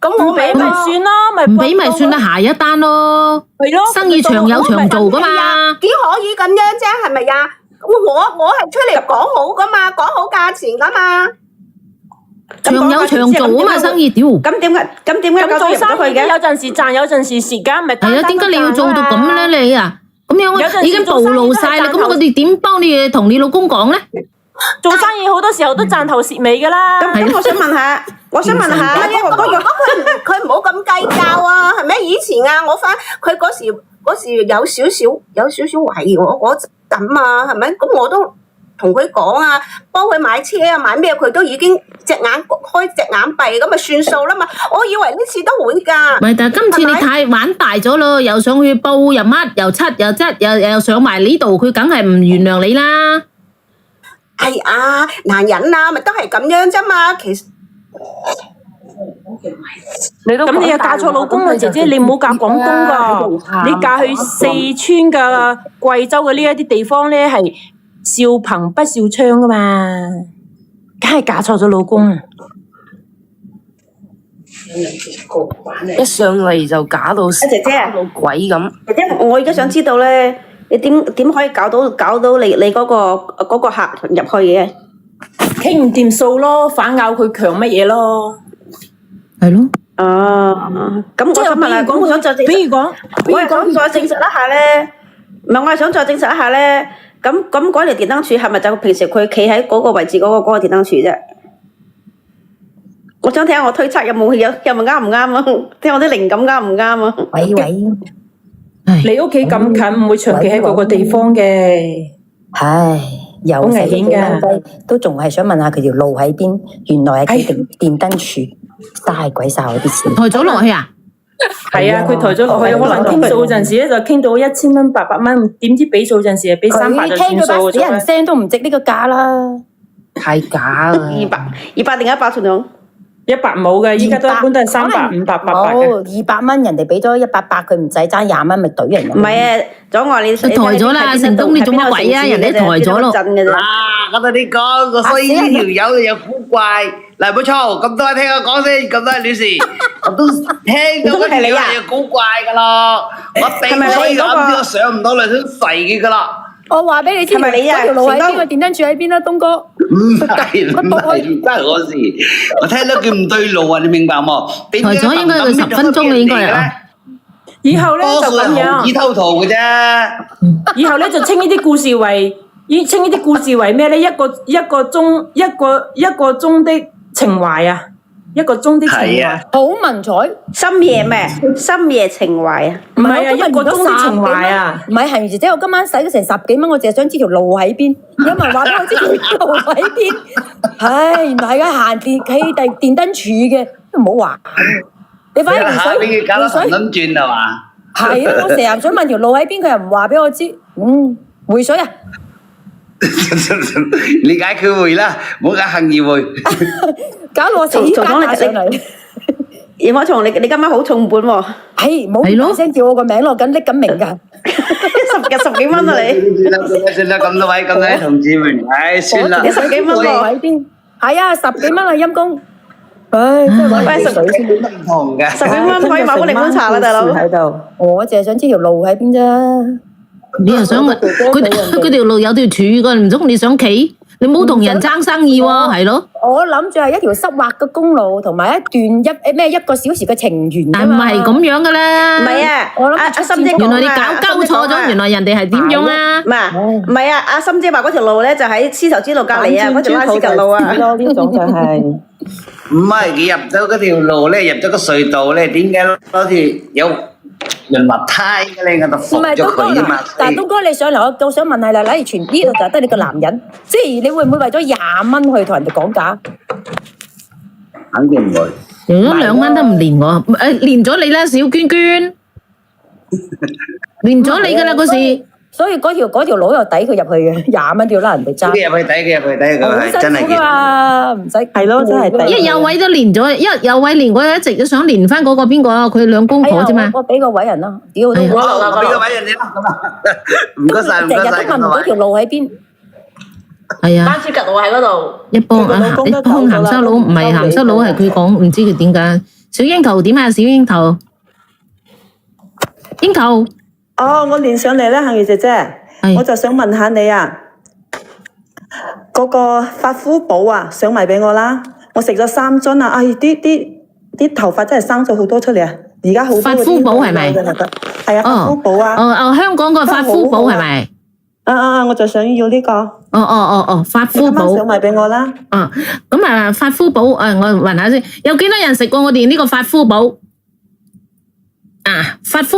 Speaker 12: 咁我俾咪算咯，咪
Speaker 1: 唔俾咪算啦，下一單咯。
Speaker 12: 係咯，
Speaker 1: 生意長有長做噶嘛。
Speaker 2: 點可以咁樣啫？係咪呀？我係出嚟講好噶嘛，講好價錢噶嘛。
Speaker 1: 長有長做啊嘛，生意屌。
Speaker 7: 咁點解
Speaker 12: 做生意有陣時賺，有陣時蝕㗎，咪
Speaker 1: 係啊？點解你要做到咁咧？你啊？咁樣已經暴露晒啦，咁我哋點幫你同你老公講咧？
Speaker 12: 做生意好多時候都賺頭蝕尾噶啦。
Speaker 7: 咁我想問下，
Speaker 2: 佢唔好咁計較啊，係咪？以前啊，我翻佢嗰時有少少懷我咁啊，係咪？咁我都同佢講啊，幫佢買車啊，買咩佢都已經隻眼開隻眼閉咁咪算數啦嘛。我以為呢次都會㗎。
Speaker 1: 唔係，但係今次你太玩大咗咯，又上去報又乜又七又質又上埋呢度，佢梗係唔原諒你啦。
Speaker 2: 係啊，男人啊，咪都係咁樣啫嘛。其實
Speaker 12: 咁你又嫁錯老公啊，姐姐，你唔好嫁廣東㗎，你嫁去四川㗎、貴州嘅呢一啲地方咧係。笑貧不笑娼噶嘛，梗係嫁錯咗老公啊！
Speaker 3: 一上嚟就假到
Speaker 7: 姐姐
Speaker 3: 到鬼咁。
Speaker 7: 姐姐，我而家想知道咧，你點可以搞到你嗰個客入去嘅？
Speaker 12: 傾唔掂數咯，反咬佢強乜嘢咯？
Speaker 1: 係咯。
Speaker 7: 咁我想問下，咁我想再證實，
Speaker 12: 比如講，
Speaker 7: 我係想再證實一下咧，唔係我係想再證實一下咧，咁嗰條電燈柱係咪就平時佢企喺嗰個位置嗰個電燈柱啫？我想睇下我推測有冇啱唔啱啊？睇我啲靈感啱唔啱啊？
Speaker 6: 喂喂，
Speaker 12: 你屋企咁近，唔會長期喺嗰個地方嘅。
Speaker 6: 唉，有
Speaker 12: 好危險㗎。
Speaker 6: 都仲係想問下佢條路喺邊？原來係佢電燈柱，嘥鬼晒我啲錢。
Speaker 1: 抬咗落去啊？
Speaker 12: 係啊，佢抬咗落去，可能傾數嗰陣時咧就傾到1000蚊、800蚊，點知俾數嗰陣時係俾300就算數
Speaker 6: 佢傾咗把死人聲都唔值呢個價啦。
Speaker 3: 太假啦
Speaker 7: ！200定100同樣
Speaker 12: ？100冇嘅，依家都一般都係300、500、800嘅。
Speaker 6: 200蚊，人哋俾咗100，佢唔使爭20蚊，咪懟人。
Speaker 7: 唔係啊，左外你
Speaker 1: 抬咗啦，成功你做乜鬼啊？人哋抬咗咯。
Speaker 5: 我同你講，個衰呢條友又古怪。嗱，冇錯，咁多位聽我講先，咁多位女士，我都聽到嗰條友又古怪噶咯。我定可以諗住我上唔到嚟想廢嘅噶啦。
Speaker 6: 我話俾你知，嗰條路喺邊，個電燈柱喺邊啦，東哥。
Speaker 5: 唔係唔關我事，我聽到佢唔對路啊！你明白冇？
Speaker 1: 抬咗應該佢10分鐘嘅應該啊。
Speaker 12: 以後咧就咁樣，
Speaker 5: 以偷圖嘅啫。
Speaker 12: 以後咧就稱呢啲故事為咩咧？一個鐘的情懷啊！一個鐘的情懷，
Speaker 6: 好文采，
Speaker 7: 深夜咩？深夜情懷啊！
Speaker 12: 唔係啊，一個鐘的情懷啊！
Speaker 6: 唔係，嫻姐姐，我今晚使咗成10幾蚊，我淨係想知條路喺邊。有人話俾我知條路喺邊。唉，原來係個行電燈柱嘅，都唔好玩。你反而
Speaker 5: 下俾佢搞到神咁轉係嘛？
Speaker 6: 係啊，我成日想問條路喺邊，佢又唔話俾我知。回水啊！
Speaker 5: 你解佢回啦，唔好解幸而回。
Speaker 6: 搞到我死加上嚟。
Speaker 7: 葉可松，你今晚好重本喎。
Speaker 6: 係冇大聲叫我個名落緊，拎緊名㗎。
Speaker 7: 十幾蚊啊你。
Speaker 5: 算啦，咁多位同志們，唉，算啦。
Speaker 7: 你10幾蚊喎。
Speaker 6: 喺邊？係啊，10幾蚊啊，陰公。唉，真係揾水先。
Speaker 5: 唔同嘅。
Speaker 7: 10幾蚊可以買杯檸檬茶啦，大佬。
Speaker 6: 喺度，我淨係想知條路喺邊啫。
Speaker 1: 你又想佢條路有條柱㗎，唔通你想企？你唔好同人爭生意喎，係咯？
Speaker 6: 我諗住係一條濕滑嘅公路，同埋一段1個小時嘅情緣。
Speaker 1: 但唔係咁樣嘅啦。
Speaker 7: 唔係啊，我諗阿心姐
Speaker 1: 原來你搞錯咗，原來人哋係點樣啊？
Speaker 7: 唔係啊，阿心姐話嗰條路咧就喺絲綢之路隔離啊，嗰條拉絲近路啊。
Speaker 6: 呢種就係。
Speaker 5: 唔係，佢入咗嗰條路咧，入咗個隧道咧，點解攞條有潤滑梯嘅咧？我就服咗佢啊嘛。
Speaker 6: 但係東哥你上嚟，我想問下啦，例如全呢度就得你個男人，即係你會唔會為咗20蚊去同人哋講價？
Speaker 5: 肯定唔會。
Speaker 1: 用咗2蚊都唔連我，連咗你啦，小娟娟，連咗你㗎啦嗰時。
Speaker 6: 所以嗰條路又抵佢入去嘅，20蚊都要拉人哋揸。
Speaker 5: 佢入去抵，佢係真係
Speaker 6: 幾好唔使係咯，真係抵。
Speaker 1: 一有位都連咗，有位連，我一直都想連翻嗰個邊個啊？佢2公婆啫嘛。
Speaker 6: 我俾個位人啦，屌都
Speaker 5: 我俾個位人你啦，咁啊，唔該晒，唔該晒。
Speaker 6: 成日都問唔到條路喺邊。
Speaker 1: 係啊。
Speaker 7: 單車格路喺嗰度。
Speaker 1: 一幫鹹濕佬，唔係鹹濕佬，係佢講，唔知佢點解。小櫻桃點啊？小櫻桃，櫻桃。
Speaker 8: 哦，我連上嚟啦，杏兒姐姐，我就想問下你啊，嗰個髮膚寶啊，上埋俾我啦，我食咗3樽啊，哎，啲頭髮真係生咗好多出嚟啊，而家好多
Speaker 1: 髮膚寶係咪？
Speaker 8: 係啊，髮膚寶啊。
Speaker 1: 香港個髮膚寶係咪？
Speaker 8: 我就想要呢個。
Speaker 1: 髮膚寶。
Speaker 8: 上埋俾我啦。
Speaker 1: 咁啊，髮膚寶，我問下先，有幾多人食過我哋呢個髮膚寶？髮膚。